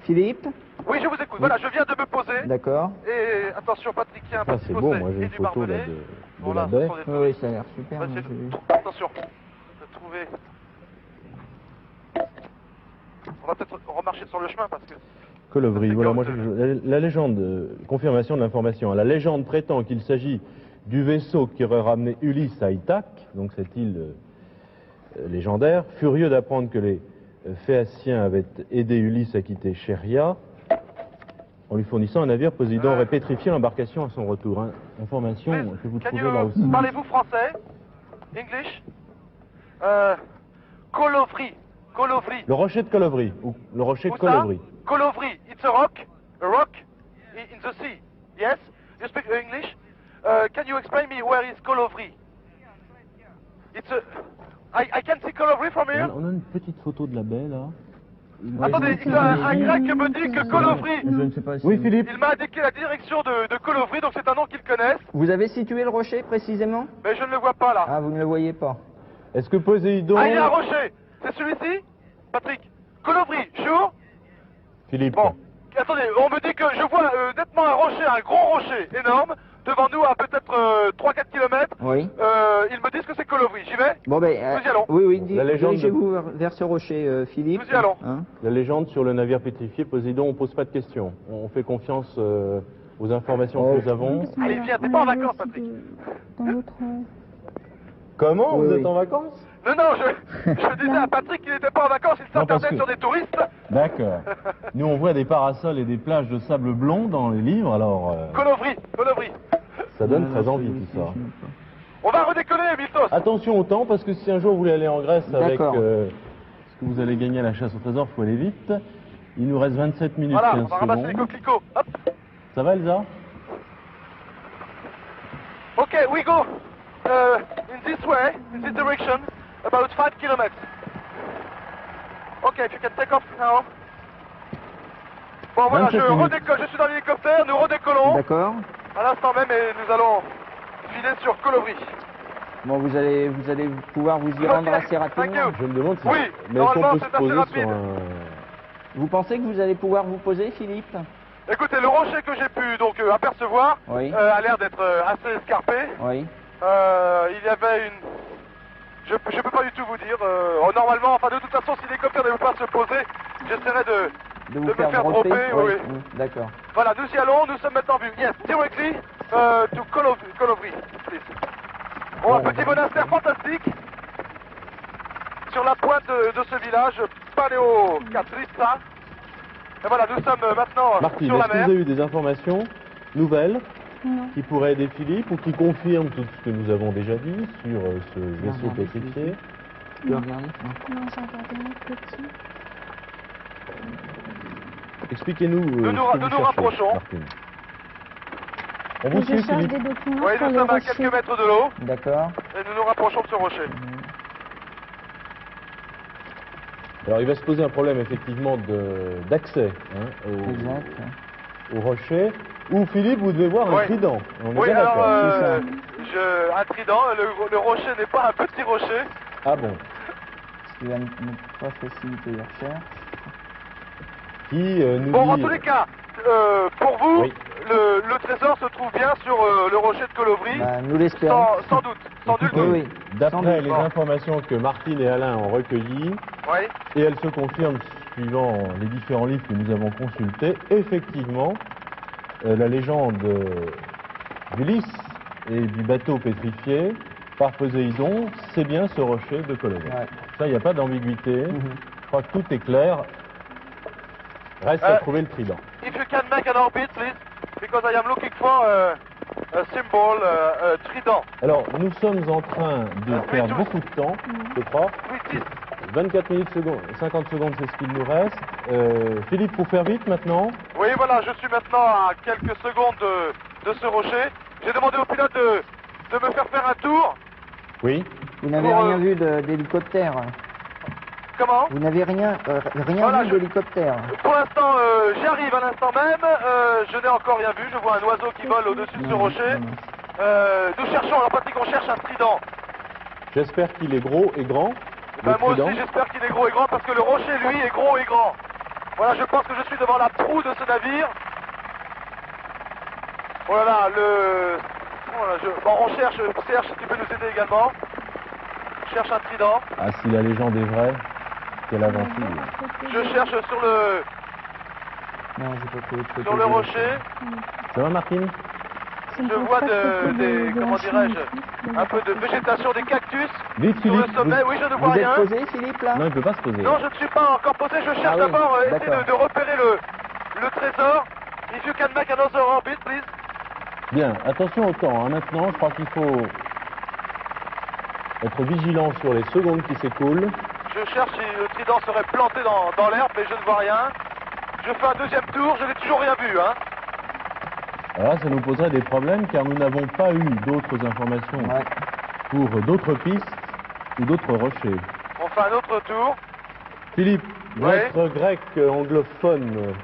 Speaker 4: Philippe?
Speaker 2: Oui, je vous écoute. Voilà, je viens de me poser.
Speaker 4: D'accord.
Speaker 2: Et attention, Patrick, il y a un
Speaker 1: Ah,
Speaker 2: petit
Speaker 1: c'est
Speaker 2: fossé
Speaker 1: beau, moi j'ai
Speaker 2: et
Speaker 1: une
Speaker 2: du
Speaker 1: photo là,
Speaker 2: barbelé.
Speaker 1: de
Speaker 2: Voilà,
Speaker 1: la
Speaker 2: ce
Speaker 1: baie.
Speaker 2: sont des
Speaker 4: Oui, oui, ça a l'air super.
Speaker 2: Ouais,
Speaker 4: moi,
Speaker 2: c'est-
Speaker 4: j'ai vu.
Speaker 2: Attention, de trouver. On va peut-être remarcher sur le chemin parce que.
Speaker 1: Colovry,
Speaker 2: C'est
Speaker 1: voilà,
Speaker 2: comme
Speaker 1: moi,
Speaker 2: ça.
Speaker 1: la légende, confirmation de l'information. La légende prétend qu'il s'agit du vaisseau qui aurait ramené Ulysse à Ithaque, donc cette île légendaire. Furieux d'apprendre que les Phéaciens avaient aidé Ulysse à quitter Chéria, en lui fournissant un navire, Poséidon aurait pétrifié l'embarcation à son retour. Hein. Information
Speaker 2: Please,
Speaker 1: que vous
Speaker 2: can
Speaker 1: trouvez
Speaker 2: you-
Speaker 1: là aussi.
Speaker 2: Parlez-vous français? English? Colovry. Colovry.
Speaker 1: Le rocher de Colovry, ou le rocher de
Speaker 2: Où ça?
Speaker 1: Colovry.
Speaker 2: Colovry. It's a rock in the sea. Yes? You speak English? Can you explain me where is Colovry? It's a... I can see Colovry from here?
Speaker 1: On a une petite photo de la baie là.
Speaker 2: Attendez, un grec me dit que Colovry...
Speaker 4: Je ne sais pas si...
Speaker 1: Oui, Philippe.
Speaker 2: Il m'a indiqué la direction de Colovry, donc c'est un nom qu'ils connaissent,
Speaker 4: Vous avez situé le rocher précisément?
Speaker 2: mais je ne le vois pas là.
Speaker 4: Ah, vous ne le voyez pas.
Speaker 1: Est-ce que Poséidon...
Speaker 2: Ah, il y a un rocher. C'est celui-ci? Patrick. Colovry, sure?
Speaker 1: Philippe.
Speaker 2: Bon. Attendez, on me dit que je vois nettement un rocher, un gros rocher énorme, devant nous à peut-être 3-4 km.
Speaker 4: Oui.
Speaker 2: Ils me disent que c'est Colovry. J'y vais?
Speaker 4: Bon, ben...
Speaker 2: Nous y allons.
Speaker 4: Oui, oui,
Speaker 1: La légende de-
Speaker 4: dirigez-vous vers ce rocher, Philippe.
Speaker 2: Nous y allons.
Speaker 4: Hein?
Speaker 1: La légende sur le navire pétrifié, Poséidon, on pose pas de questions. On fait confiance aux informations que nous avons.
Speaker 2: Allez, viens, t'es pas en vacances, Patrick.
Speaker 5: Dans l'autre...
Speaker 1: Comment
Speaker 4: Oui,
Speaker 1: Vous
Speaker 4: oui.
Speaker 1: êtes en vacances
Speaker 2: Non, je disais à Patrick qu'il n'était pas en vacances, il
Speaker 1: Non, parce
Speaker 2: s'interdait
Speaker 1: que-
Speaker 2: sur des touristes.
Speaker 1: D'accord. Nous, on voit des parasols et des plages de sable blond dans les livres, alors
Speaker 2: Colovry, Colovry.
Speaker 1: ça donne
Speaker 4: Non,
Speaker 1: très
Speaker 4: non,
Speaker 1: envie
Speaker 4: celui-ci,
Speaker 1: tout ça.
Speaker 4: je n'ai pas.
Speaker 2: On va redécoller, Miltos.
Speaker 1: Attention au temps, parce que si un jour vous voulez aller en Grèce avec
Speaker 4: D'accord.
Speaker 1: ce que vous allez gagner à la chasse au trésor, il faut aller vite. Il nous reste 27 minutes
Speaker 2: Voilà,
Speaker 1: 15
Speaker 2: on va ramasser les
Speaker 1: secondes.
Speaker 2: coquelicots. Hop.
Speaker 1: Ça va, Elsa?
Speaker 2: Ok, we go in this way, in this direction, about 5 km. Ok, if you can take off now. Bon, voilà,
Speaker 1: 27
Speaker 2: je
Speaker 1: minutes.
Speaker 2: redécolle, je suis dans l'hélicoptère, nous redécollons.
Speaker 4: D'accord.
Speaker 2: À l'instant même, et nous allons filer sur Colovry.
Speaker 4: Bon, vous allez pouvoir vous y rendre
Speaker 2: Ok,
Speaker 4: assez rapidement.
Speaker 2: thank you.
Speaker 1: Je me demande si...
Speaker 2: Oui,
Speaker 1: mais est-ce qu'on
Speaker 2: normalement,
Speaker 1: peut
Speaker 2: c'est
Speaker 1: se
Speaker 2: assez
Speaker 1: poser
Speaker 2: rapide.
Speaker 1: sur un...
Speaker 4: Vous pensez que vous allez pouvoir vous poser, Philippe?
Speaker 2: Écoutez, le rocher que j'ai pu donc apercevoir
Speaker 4: Oui.
Speaker 2: a l'air d'être assez escarpé.
Speaker 4: Oui.
Speaker 2: Il y avait une... Je peux pas du tout vous dire. Normalement, enfin de toute façon, si l'hélicoptère ne veut pas se poser, j'essaierai
Speaker 4: De
Speaker 2: me
Speaker 4: vous faire
Speaker 2: faire
Speaker 4: dropper?
Speaker 2: dropper, oui.
Speaker 4: D'accord.
Speaker 2: Voilà, nous y allons, nous sommes maintenant vus. Yes, directly to Colovry, please. Bon, un petit monastère fantastique sur la pointe de ce village, Paléokatrica. Et voilà, nous sommes maintenant
Speaker 1: Martine,
Speaker 2: sur la
Speaker 1: est-ce que
Speaker 2: mer.
Speaker 1: vous avez eu des informations nouvelles
Speaker 5: Non.
Speaker 1: qui pourraient aider Philippe ou qui confirment tout ce que nous avons déjà dit sur ce vaisseau
Speaker 4: regardez,
Speaker 1: pétrifié?
Speaker 4: Tu peux regarder?
Speaker 5: Non, j'ai regardé un petit.
Speaker 1: Expliquez-nous
Speaker 2: Nous
Speaker 1: ce que
Speaker 2: nous
Speaker 1: vous cherchez,
Speaker 2: rapprochons.
Speaker 1: Martine. On vous
Speaker 5: Je
Speaker 1: suit,
Speaker 5: cherche
Speaker 1: Philippe?
Speaker 5: des documents
Speaker 2: Oui,
Speaker 5: sur
Speaker 2: nous
Speaker 5: le
Speaker 2: sommes à
Speaker 5: rocher.
Speaker 2: quelques mètres de l'eau
Speaker 4: D'accord.
Speaker 2: et nous nous rapprochons de ce rocher.
Speaker 1: Alors il va se poser un problème effectivement d'accès
Speaker 4: Exact.
Speaker 1: au rocher, où Philippe, vous devez voir un
Speaker 2: Oui.
Speaker 1: trident. On est
Speaker 2: Oui,
Speaker 1: bien
Speaker 2: alors,
Speaker 1: d'accord.
Speaker 2: un trident, le rocher n'est pas un petit rocher.
Speaker 1: Ah bon.
Speaker 4: Ce qui va ne pas faciliter les recherches.
Speaker 1: Qui nous
Speaker 2: Bon, en
Speaker 1: dit...
Speaker 2: tous les cas, pour vous,
Speaker 1: Oui.
Speaker 2: le trésor se trouve bien sur le rocher de Colovry,
Speaker 4: Bah, nous l'espérons.
Speaker 2: sans doute, sans nul
Speaker 4: Oui,
Speaker 2: doute.
Speaker 4: oui. Sans
Speaker 1: D'après
Speaker 4: doute.
Speaker 1: les informations que Martine et Alain ont recueillies,
Speaker 2: Oui.
Speaker 1: et elles se confirment suivant les différents livres que nous avons consultés, effectivement, la légende d'Ulysse et du bateau pétrifié par Poséidon, c'est bien ce rocher de Colovry.
Speaker 4: Ouais.
Speaker 1: Ça, il n'y a pas d'ambiguïté.
Speaker 4: Mhm.
Speaker 1: Je crois que tout est clair. Reste à
Speaker 2: Euh,
Speaker 1: trouver le trident.
Speaker 2: If you can make an orbit, please, because I am looking for a symbol, a trident.
Speaker 1: Alors, nous sommes en train de
Speaker 2: Oui,
Speaker 1: perdre
Speaker 2: tous.
Speaker 1: beaucoup de temps, je crois.
Speaker 2: Oui, 10.
Speaker 1: 24 minutes, 50 secondes, c'est ce qu'il nous reste. Philippe, pour faire vite maintenant.
Speaker 2: Oui, voilà, je suis maintenant à quelques secondes de ce rocher. J'ai demandé au pilote de me faire un tour.
Speaker 1: Oui.
Speaker 4: Vous n'avez
Speaker 2: Pour,
Speaker 4: rien vu d'hélicoptère.
Speaker 2: Comment?
Speaker 4: Vous n'avez rien
Speaker 2: Voilà,
Speaker 4: vu d'hélicoptère.
Speaker 2: Pour l'instant, j'y arrive à l'instant même. Je n'ai encore rien vu. Je vois un oiseau qui vole au-dessus de ce rocher. Nous cherchons, alors Patrick, on cherche un trident.
Speaker 1: J'espère qu'il est gros et grand.
Speaker 2: Ben,
Speaker 1: le
Speaker 2: moi
Speaker 1: trident.
Speaker 2: aussi, j'espère qu'il est gros et grand parce que le rocher, lui, est gros et grand. Voilà, je pense que je suis devant la proue de ce navire. Oh là là, bon, on cherche, Serge, si tu peux nous aider également. Je cherche un trident.
Speaker 1: Ah, si la légende est vraie, quelle aventure.
Speaker 2: Je cherche sur le,
Speaker 4: Non, j'ai pas trouvé de photo.
Speaker 2: sur le rocher.
Speaker 1: Ça va, Martine?
Speaker 2: Je vois des comment dirais-je, un peu de végétation, des cactus
Speaker 1: Vite,
Speaker 2: sur le
Speaker 1: Philippe.
Speaker 2: sommet. Oui, je ne vois
Speaker 4: Vous êtes
Speaker 2: rien.
Speaker 4: posé, Philippe, là?
Speaker 1: Non, il ne peut pas se poser.
Speaker 2: Non, je ne suis pas encore posé. Je cherche
Speaker 4: Ah oui,
Speaker 2: d'abord, essayer
Speaker 4: d'accord.
Speaker 2: de repérer le trésor. If you can make another orbit, please.
Speaker 1: Bien, attention au temps. Hein. Maintenant, je crois qu'il faut être vigilant sur les secondes qui s'écoulent.
Speaker 2: Je cherche si le trident serait planté dans l'herbe, mais je ne vois rien. Je fais un deuxième tour, je n'ai toujours rien vu, hein.
Speaker 1: Alors là, ça nous poserait des problèmes car nous n'avons pas eu d'autres informations
Speaker 4: Ouais.
Speaker 1: pour d'autres pistes ou d'autres rochers.
Speaker 2: On fait un autre tour.
Speaker 1: Philippe,
Speaker 2: Ouais.
Speaker 1: votre grec anglophone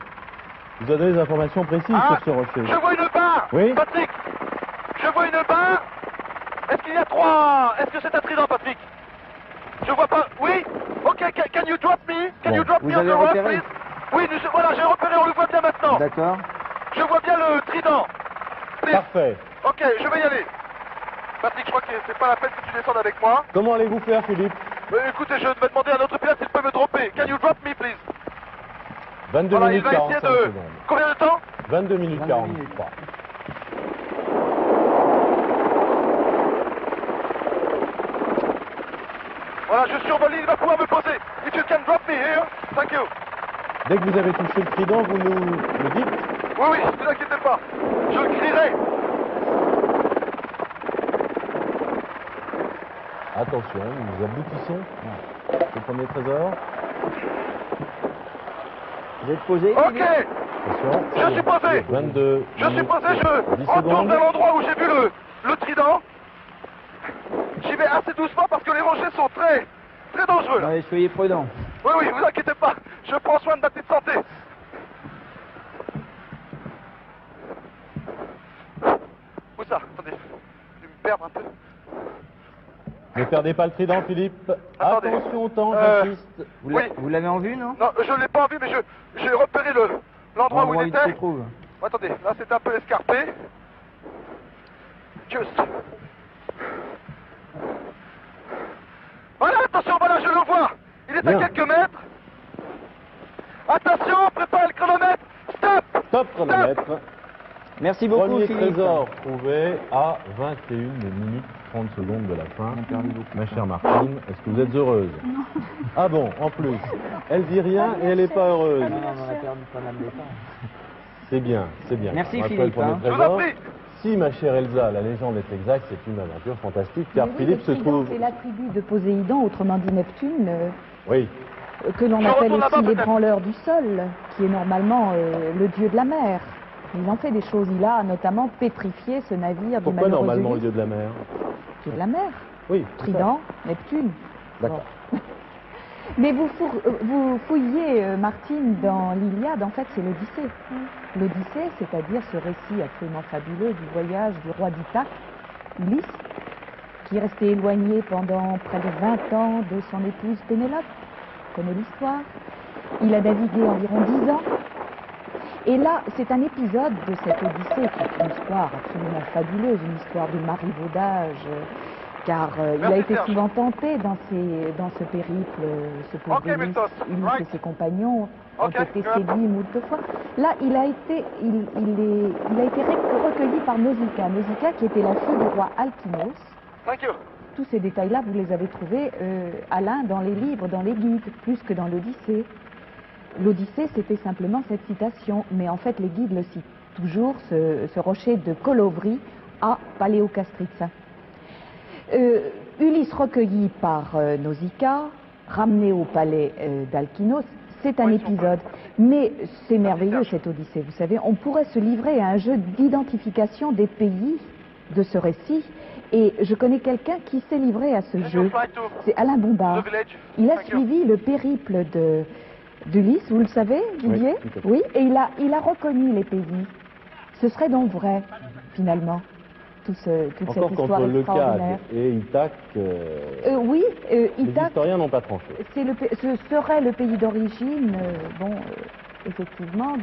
Speaker 1: vous a donné des informations précises
Speaker 2: Ah,
Speaker 1: sur ce rocher.
Speaker 2: je vois une barre.
Speaker 1: Oui.
Speaker 2: Patrick, je vois une barre. Est-ce qu'il y a trois? Est-ce que c'est un trident, Patrick? Je vois pas. Oui. Ok, can you drop me? Can
Speaker 1: Bon,
Speaker 2: you drop
Speaker 4: vous
Speaker 2: me on
Speaker 4: avez
Speaker 2: the rock,
Speaker 4: repéré?
Speaker 2: please? Oui, voilà, j'ai repéré, on le voit bien maintenant.
Speaker 4: D'accord.
Speaker 2: Je vois bien le trident. Please.
Speaker 1: Parfait.
Speaker 2: Ok, je vais y aller. Patrick, je crois que c'est pas la peine que tu descendes avec moi.
Speaker 1: Comment allez-vous faire, Philippe?
Speaker 2: Écoutez, je vais demander à notre pilote s'il peut me dropper. Can you drop me, please?
Speaker 1: 22
Speaker 2: Voilà, il
Speaker 1: minutes
Speaker 2: va essayer
Speaker 1: 45
Speaker 2: de...
Speaker 1: secondes.
Speaker 2: Combien de temps?
Speaker 1: 22 minutes
Speaker 4: 22
Speaker 1: 43.
Speaker 2: Voilà, je survole l'île, il va pouvoir me poser. If you can drop me here, thank you.
Speaker 1: Dès que vous avez touché le trident, vous nous le dites.
Speaker 2: Oui, oui, ne vous inquiétez pas. Je le crierai.
Speaker 1: Attention, nous aboutissons au premier trésor.
Speaker 4: Vous êtes posé,
Speaker 2: Ok,
Speaker 4: Philippe?
Speaker 1: Attention.
Speaker 2: je suis posé.
Speaker 1: 22
Speaker 2: Je suis
Speaker 1: minutes,
Speaker 2: posé,
Speaker 1: 10
Speaker 2: je retourne
Speaker 1: secondes.
Speaker 2: vers l'endroit où j'ai vu le trident. J'y vais assez doucement parce que les rochers sont très, très dangereux là.
Speaker 4: Ouais, soyez prudent.
Speaker 2: Oui, oui, vous inquiétez pas. Je prends soin de ma petite santé. Où ça? Attendez, je vais me perdre un peu.
Speaker 1: Ne perdez pas le trident, Philippe.
Speaker 2: Attendez.
Speaker 1: Attention au temps, j'insiste.
Speaker 2: Oui.
Speaker 4: Vous l'avez en vue, non?
Speaker 2: Non, je ne l'ai pas vu, mais j'ai repéré l'endroit où
Speaker 4: L'endroit
Speaker 2: il
Speaker 4: où il
Speaker 2: était.
Speaker 4: se trouve.
Speaker 2: Attendez, là c'est un peu escarpé. Juste. Voilà, attention, voilà, je le vois. Il est
Speaker 1: Bien.
Speaker 2: à quelques mètres. Attention, prépare le chronomètre. Stop.
Speaker 1: Top chronomètre.
Speaker 4: Merci beaucoup,
Speaker 1: Premier
Speaker 4: Philippe.
Speaker 1: trésor trouvé à 21 minutes 30 secondes de la fin.
Speaker 4: On a perdu beaucoup.
Speaker 1: Ma chère Martine, est-ce que vous êtes heureuse?
Speaker 5: Non.
Speaker 1: Ah bon, en plus. Elle dit rien et elle n'est pas heureuse.
Speaker 4: Non, non, on a perdu pas mal de temps.
Speaker 1: C'est bien, c'est bien.
Speaker 4: Merci,
Speaker 1: Après
Speaker 4: Philippe,
Speaker 1: le premier
Speaker 4: hein.
Speaker 2: Je vous en
Speaker 1: trésor,
Speaker 2: prie.
Speaker 1: si ma chère Elsa, la légende est exacte, c'est une aventure fantastique car
Speaker 3: Mais oui,
Speaker 1: Philippe se
Speaker 3: le trident,
Speaker 1: trouve...
Speaker 3: C'est l'attribut de Poséidon, autrement dit Neptune,
Speaker 1: Oui,
Speaker 3: que l'on
Speaker 2: Je
Speaker 3: appelle
Speaker 2: retourne là-bas,
Speaker 3: aussi
Speaker 2: peut-être.
Speaker 3: l'ébranleur du sol, qui est normalement le dieu de la mer. Il en fait des choses. Il a notamment pétrifié ce navire du
Speaker 1: pourquoi
Speaker 3: malheureux
Speaker 1: normalement le
Speaker 3: Ulysse.
Speaker 1: dieu de la mer?
Speaker 3: Dieu de la mer.
Speaker 1: Oui, c'est ça.
Speaker 3: Trident, Neptune.
Speaker 1: D'accord.
Speaker 3: Bon. Mais vous fouillez, Martine, dans l'Iliade, en fait, c'est l'Odyssée. L'Odyssée, c'est-à-dire ce récit absolument fabuleux du voyage du roi d'Ithaque, Ulysse, qui est resté éloigné pendant près de 20 ans de son épouse Pénélope. On connaît l'histoire. Il a navigué environ 10 ans. Et là, c'est un épisode de cette Odyssée qui est une histoire absolument fabuleuse, une histoire de marivaudage, car il a
Speaker 2: Merci,
Speaker 3: été
Speaker 2: Serge.
Speaker 3: souvent tenté dans ce périple, ce pauvre
Speaker 2: Ok,
Speaker 3: Ulysse.
Speaker 2: Miltos.
Speaker 3: Ulysse
Speaker 2: Right.
Speaker 3: et ses compagnons ont
Speaker 2: Ok,
Speaker 3: été
Speaker 2: good.
Speaker 3: séduits moult fois. Là, il a été recueilli par Nausicaa. Nausicaa qui était la fille du roi Alkinoos.
Speaker 2: Thank you.
Speaker 3: Tous ces détails-là, vous les avez trouvés, Alain, dans les livres, dans les guides, plus que dans l'Odyssée. L'Odyssée, c'était simplement cette citation, mais en fait, les guides le citent toujours, ce rocher de Kolovri à Paléocastritsa. Ulysse recueilli par Nausicaa, ramené au palais d'Alkinoos, c'est un
Speaker 2: Oui,
Speaker 3: épisode. Mais c'est merveilleux
Speaker 2: Serge.
Speaker 3: cette Odyssée, vous savez, on pourrait se livrer à un jeu d'identification des pays de ce récit. Et je connais quelqu'un qui s'est livré à ce jeu. C'est Alain Bombard. Il a suivi le périple d'Ulysse, vous le savez, Didier? Oui, et il a reconnu les pays. Ce serait donc vrai, finalement, toute cette histoire extraordinaire.
Speaker 1: Et Ithaque,
Speaker 3: oui,
Speaker 1: les
Speaker 3: Ithaque,
Speaker 1: historiens n'ont pas tranché.
Speaker 3: Ce serait le pays d'origine, effectivement,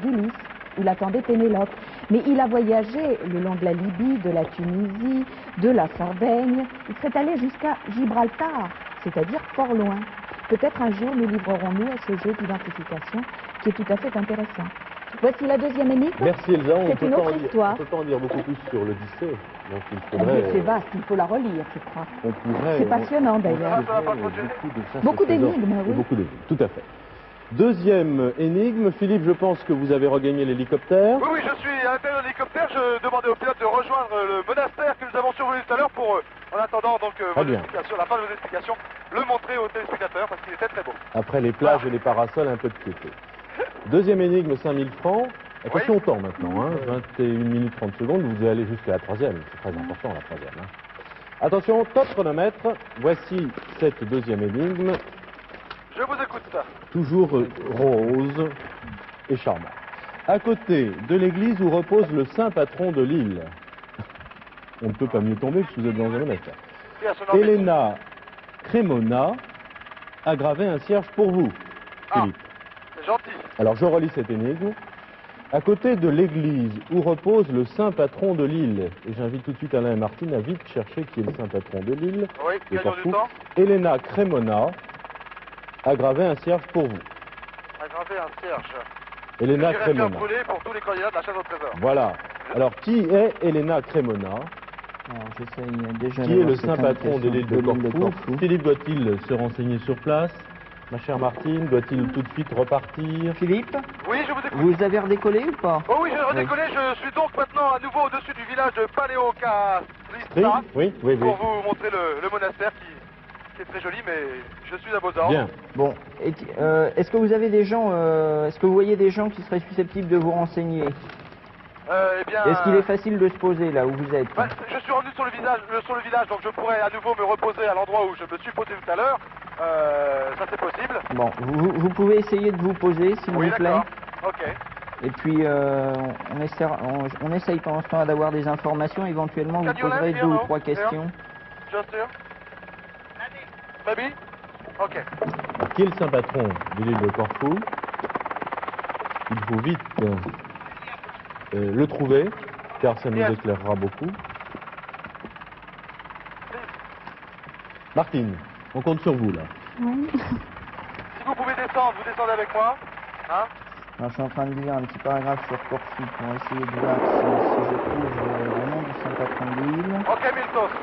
Speaker 3: d'Ulysse, où l'attendait Pénélope. Mais il a voyagé le long de la Libye, de la Tunisie, de la Sardaigne. Il serait allé jusqu'à Gibraltar, c'est-à-dire fort loin. Peut-être un jour nous livrerons-nous à ce jeu d'identification qui est tout à fait intéressant. Voici la deuxième énigme.
Speaker 1: Merci Elsa,
Speaker 3: c'est une autre histoire.
Speaker 1: On ne peut pas en dire beaucoup plus sur l'Odyssée. Donc il faudrait...
Speaker 3: C'est vaste, il faut la relire, je crois. C'est
Speaker 1: C'est
Speaker 3: passionnant d'ailleurs.
Speaker 1: Beaucoup
Speaker 3: d'énigmes, oui.
Speaker 1: Beaucoup d'énigmes, tout à fait. Deuxième énigme, Philippe, je pense que vous avez regagné l'hélicoptère.
Speaker 2: Oui, je suis à l'intérieur de l'hélicoptère. Je demandais au pilote de rejoindre le monastère que nous avons survolé tout à l'heure pour, en attendant donc la fin de vos explications, le montrer aux téléspectateurs parce qu'il était très beau.
Speaker 1: Après les plages et les parasols, un peu de piété. Deuxième énigme, 5000 francs. Attention au temps maintenant, hein, 21 minutes 30 secondes, vous allez aller jusqu'à la troisième. C'est très important la troisième. Hein. Attention, top chronomètre. Voici cette deuxième énigme.
Speaker 2: Je vous écoute.
Speaker 1: Toujours rose et charmant. À côté de l'église où repose le saint patron de l'île. On ne peut pas mieux tomber puisque vous êtes dans un monastère. Elena Cremona a gravé un cierge pour vous, Philippe.
Speaker 2: C'est gentil.
Speaker 1: Alors je relis cette énigme. À côté de l'église où repose le saint patron de l'île, et j'invite tout de suite Alain et Martine à vite chercher qui est le saint patron de l'île,
Speaker 2: oui, gagnons du temps.
Speaker 1: Elena Cremona a gravé un cierge pour vous.
Speaker 2: A gravé un cierge.
Speaker 1: Elena Cremona.
Speaker 2: Brûlé pour tous les candidats de la chasse au trésor.
Speaker 1: Voilà. Alors qui est Elena Cremona? Qui est le saint patron de l'île de Corfou? Philippe doit-il se renseigner sur place? Ma chère Martine, doit-il tout de suite repartir?
Speaker 4: Philippe?
Speaker 2: Oui, je vous écoute.
Speaker 4: Vous avez redécollé ou pas?
Speaker 2: Oh oui, j'ai redécollé. Je suis donc maintenant à nouveau au-dessus du village de Paléocastrista.
Speaker 1: Oui.
Speaker 2: Pour vous montrer le monastère qui est très joli, mais je suis à vos ordres.
Speaker 1: Bien.
Speaker 4: Bon, est-ce que vous avez des gens, est-ce que vous voyez des gens qui seraient susceptibles de vous renseigner?
Speaker 2: Eh bien...
Speaker 4: Est-ce qu'il est facile de se poser là où vous êtes?
Speaker 2: Je suis revenu sur le village, donc je pourrais à nouveau me reposer à l'endroit où je me suis posé tout à l'heure. Ça c'est possible.
Speaker 4: Bon, vous pouvez essayer de vous poser, s'il vous plaît.
Speaker 2: Ok.
Speaker 4: Et puis on essaye pendant ce temps d'avoir des informations. Éventuellement, vous poserez 2 ou 3 questions.
Speaker 2: Just here. Maybe. Ok.
Speaker 1: Qui est le saint patron de l'île de Corfou? Il faut vite le trouver, car ça nous éclairera beaucoup. Martine, on compte sur vous là.
Speaker 5: Oui.
Speaker 2: Si vous pouvez descendre, vous descendez avec moi. Hein?
Speaker 4: Alors, je suis en train de lire un petit paragraphe sur Corfou pour essayer de voir si je trouve le nom du saint patron de l'île.
Speaker 2: Ok, Miltos.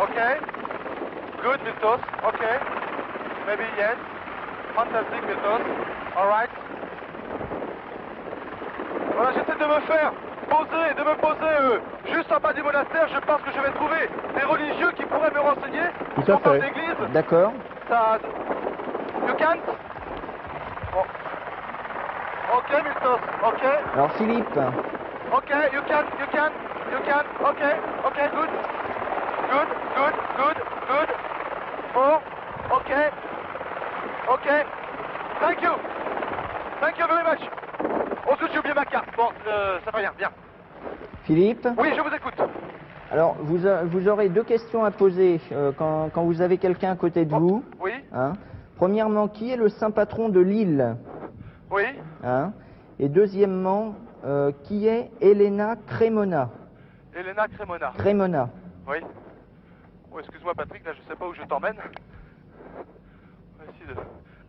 Speaker 2: Ok. Good, Miltos. Ok. Maybe yes. Fantastic, Miltos. Alright. Voilà, j'essaie de me faire poser, juste en bas du monastère. Je pense que je vais trouver des religieux qui pourraient me renseigner.
Speaker 1: Tout à fait.
Speaker 2: D'église.
Speaker 4: D'accord.
Speaker 2: Ça... You can't? Oh. Ok, Miltos. Ok.
Speaker 4: Alors, Philippe.
Speaker 2: Ok, you can. Ok, good. Oh, ok. Thank you very much. Oh, zut, j'ai oublié ma carte. Bon, ça va bien.
Speaker 4: Philippe?
Speaker 2: Oui, je vous écoute.
Speaker 4: Alors, vous aurez 2 questions à poser quand vous avez quelqu'un à côté de vous.
Speaker 2: Oui.
Speaker 4: Hein. Premièrement, qui est le saint patron de l'île?
Speaker 2: Oui.
Speaker 4: Hein. Et deuxièmement, qui est Elena Cremona?
Speaker 2: Elena Cremona.
Speaker 4: Cremona.
Speaker 2: Oui. Oh, excuse-moi, Patrick, là, je sais pas où je t'emmène. On va essayer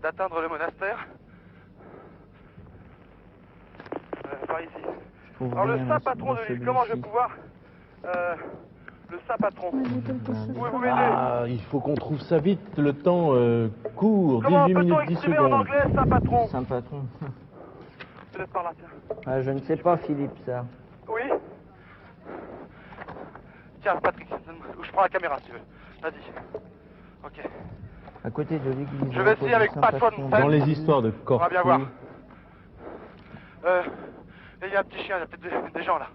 Speaker 2: d'atteindre le monastère. Par ici. Alors, le saint patron de l'île, comment je vais pouvoir... le saint patron. Pouvez-vous m'aider?
Speaker 1: Ah, il faut qu'on trouve ça vite, le temps court,
Speaker 2: Comment
Speaker 1: 18
Speaker 2: peut-on
Speaker 1: minutes 10
Speaker 2: exprimer en
Speaker 1: secondes.
Speaker 2: anglais saint patron?
Speaker 4: Saint patron.
Speaker 2: Peut-être par là, tiens.
Speaker 4: Ah, je ne sais pas, Philippe, ça.
Speaker 2: Oui. Tiens, Patrick, je prends la caméra si tu veux. Vas-y. Ok.
Speaker 4: À côté de l'église.
Speaker 2: Je vais essayer avec patron.
Speaker 1: Dans les histoires de
Speaker 2: On
Speaker 1: Corfou,
Speaker 2: va bien voir. Il y a un petit chien, il y a peut-être des gens là.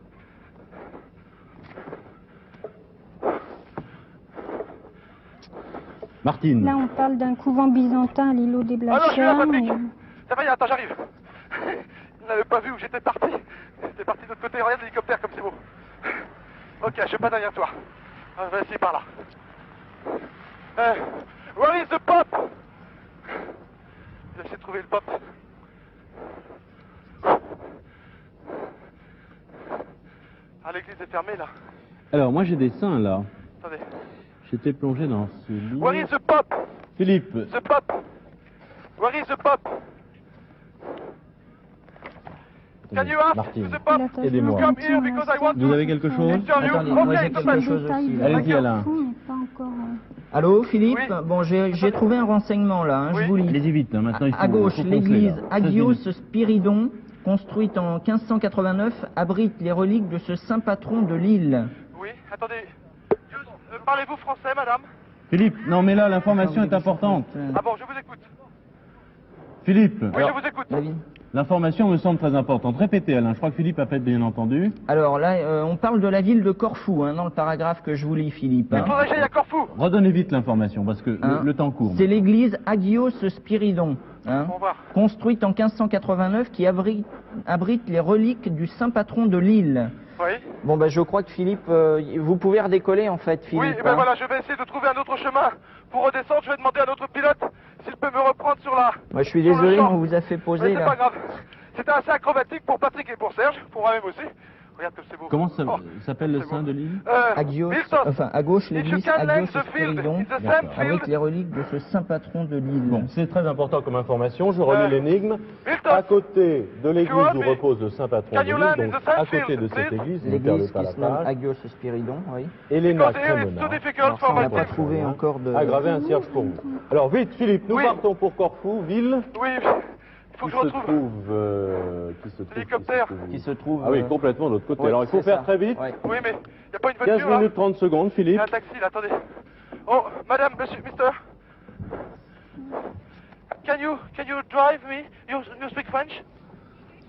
Speaker 1: Martine.
Speaker 5: Là, on parle d'un couvent byzantin à l'îlot des
Speaker 2: Ah non, je suis là,
Speaker 5: Blachers.
Speaker 2: Patrick. Ça va, attends, j'arrive. Il n'avait pas vu où j'étais parti. J'étais parti de l'autre côté, regarde l'hélicoptère comme c'est beau. Ok, je suis pas derrière toi. On va essayer par là. Where is the pop? Je vais essayer de trouver le pop. Ah, l'église est fermée là.
Speaker 1: Alors, moi j'ai des seins là.
Speaker 2: Attendez.
Speaker 1: J'étais plongé dans ce lit.
Speaker 2: Where is the pop?
Speaker 1: Philippe,
Speaker 2: The pop. Where is the pop? Can you ask
Speaker 1: Martine,
Speaker 2: to the pop?
Speaker 1: aidez-moi.
Speaker 2: Come here because I want
Speaker 1: Vous
Speaker 2: to
Speaker 1: avez quelque chose?
Speaker 2: interview.
Speaker 4: Attendez, moi
Speaker 2: Okay,
Speaker 4: j'ai
Speaker 2: it's
Speaker 4: quelque
Speaker 2: fine.
Speaker 4: chose aussi. là.
Speaker 1: Allez-y Alain.
Speaker 5: Pas encore.
Speaker 4: Allô, Philippe?
Speaker 2: Oui.
Speaker 4: Bon, j'ai trouvé un renseignement là, hein,
Speaker 2: Oui.
Speaker 4: je vous lis.
Speaker 1: Allez-y vite, hein, maintenant il faut...
Speaker 4: À gauche,
Speaker 1: faut foncer,
Speaker 4: l'église
Speaker 1: là.
Speaker 4: Agios
Speaker 1: 16 minutes.
Speaker 4: Spiridon, construite en 1589, abrite les reliques de ce saint patron de l'île.
Speaker 2: Oui, attendez. Parlez-vous français, madame?
Speaker 1: Philippe, non mais là l'information est importante.
Speaker 2: Ah bon, je vous écoute.
Speaker 1: Philippe,
Speaker 2: Oui,
Speaker 1: alors,
Speaker 2: je vous écoute.
Speaker 4: David.
Speaker 1: l'information me semble très importante. Répétez Alain, je crois que Philippe a peut-être bien entendu.
Speaker 4: Alors là, on parle de la ville de Corfou, hein, dans le paragraphe que je vous lis, Philippe.
Speaker 2: Il
Speaker 4: hein.
Speaker 2: faudrait que j'aille à Corfou.
Speaker 1: Redonnez vite l'information parce que
Speaker 4: Hein,
Speaker 1: le temps court.
Speaker 4: C'est l'église Agios Spiridon, hein,
Speaker 2: Au revoir.
Speaker 4: construite en 1589, qui abrite les reliques du saint patron de l'île.
Speaker 2: Oui.
Speaker 4: Bon, ben je crois que Philippe, vous pouvez redécoller en fait, Philippe.
Speaker 2: Oui, ben
Speaker 4: hein.
Speaker 2: voilà, je vais essayer de trouver un autre chemin. Pour redescendre, je vais demander à notre pilote s'il peut me reprendre sur la...
Speaker 4: Moi, je suis
Speaker 2: sur le
Speaker 4: désolé, mais
Speaker 2: champ.
Speaker 4: on vous a fait
Speaker 2: Mais
Speaker 4: poser
Speaker 2: c'est
Speaker 4: là.
Speaker 2: pas grave. C'était assez acrobatique pour Patrick et pour Serge, pour moi-même aussi. Regarde comme c'est beau.
Speaker 1: Comment ça
Speaker 2: Oh,
Speaker 1: s'appelle le
Speaker 2: c'est
Speaker 1: saint
Speaker 2: beau.
Speaker 1: de l'île?
Speaker 4: Agios,
Speaker 2: Milton,
Speaker 4: enfin à gauche,
Speaker 2: if you
Speaker 4: l'église
Speaker 2: can land
Speaker 4: Agios
Speaker 2: the field,
Speaker 4: Spiridon,
Speaker 2: it's the same
Speaker 1: D'accord.
Speaker 4: abrite
Speaker 2: field.
Speaker 4: les reliques de ce saint patron de l'île.
Speaker 1: Bon, c'est très important comme information. Je relis
Speaker 2: Euh,
Speaker 1: l'énigme.
Speaker 2: Milton,
Speaker 1: À côté de l'église
Speaker 2: want
Speaker 1: où
Speaker 2: me-
Speaker 1: repose le saint patron
Speaker 2: Can
Speaker 1: de
Speaker 2: you
Speaker 1: l'île,
Speaker 2: land in
Speaker 1: donc
Speaker 2: the same
Speaker 1: à côté
Speaker 2: field,
Speaker 1: de cette
Speaker 2: please?
Speaker 1: église, ne perdez
Speaker 4: L'église
Speaker 1: pas
Speaker 4: qui
Speaker 1: la
Speaker 4: se nomme
Speaker 1: page,
Speaker 4: Agios Spiridon, oui.
Speaker 1: Elena
Speaker 2: because here it's too
Speaker 1: Cremona
Speaker 2: difficult
Speaker 4: Alors ça,
Speaker 2: for
Speaker 4: on n'a
Speaker 2: my
Speaker 4: pas
Speaker 2: team.
Speaker 4: trouvé encore de...
Speaker 1: a gravé un cierge pour vous. Alors vite Philippe, nous
Speaker 2: Oui.
Speaker 1: partons pour Corfou, ville
Speaker 2: Oui, il faut
Speaker 1: qui
Speaker 2: que je
Speaker 1: se
Speaker 2: retrouve.
Speaker 1: trouve...
Speaker 2: L'hélicoptère.
Speaker 4: qui se trouve...
Speaker 1: Ah oui, complètement de l'autre côté.
Speaker 4: ouais,
Speaker 1: Alors il faut
Speaker 4: c'est
Speaker 1: faire
Speaker 4: ça.
Speaker 1: très vite.
Speaker 4: Ouais.
Speaker 2: Oui, mais il n'y a pas une
Speaker 1: 15
Speaker 2: voiture là?
Speaker 1: minutes 30 secondes,
Speaker 2: Il y
Speaker 1: Philippe.
Speaker 2: a un taxi là, attendez. Oh, madame, monsieur, mister. Can you drive me? You speak French?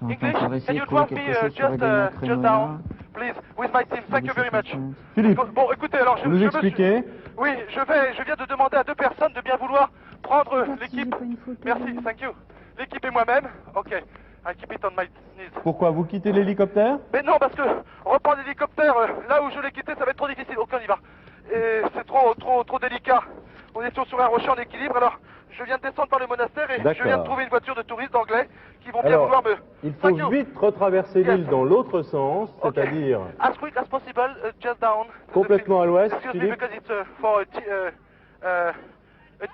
Speaker 4: On va
Speaker 2: English?
Speaker 4: encore
Speaker 2: Can
Speaker 4: essayer
Speaker 2: you
Speaker 4: de trouver
Speaker 2: drop me
Speaker 4: quelque chose sur
Speaker 2: just
Speaker 4: Elena
Speaker 2: down, please, with my team? Thank you very much.
Speaker 1: Philippe,
Speaker 2: Bon, écoutez, alors
Speaker 1: vous nous
Speaker 2: je me
Speaker 1: expliquez
Speaker 2: suis... Oui, je viens de demander à deux personnes de bien vouloir prendre
Speaker 5: Merci, j'ai
Speaker 2: l'équipe.
Speaker 5: pas une photo.
Speaker 2: Merci, thank you. L'équipe et moi-même. Ok, I keep it on my knees.
Speaker 1: Pourquoi vous quittez l'hélicoptère?
Speaker 2: Mais non, parce que reprendre l'hélicoptère là où je l'ai quitté, ça va être trop difficile. Ok, on y va. Et c'est trop délicat. On est sur un rocher en équilibre, alors je viens de descendre par le monastère et je
Speaker 1: D'accord.
Speaker 2: viens de trouver une voiture de touristes anglais qui vont bien
Speaker 1: Alors,
Speaker 2: vouloir me...
Speaker 1: il faut
Speaker 2: Thank you.
Speaker 1: vite retraverser
Speaker 2: Yes.
Speaker 1: l'île dans l'autre sens,
Speaker 2: Ok.
Speaker 1: c'est-à-dire
Speaker 2: As quick as possible, just down.
Speaker 1: complètement à l'ouest,
Speaker 2: Excuse me,
Speaker 1: Philippe.
Speaker 2: because it's for a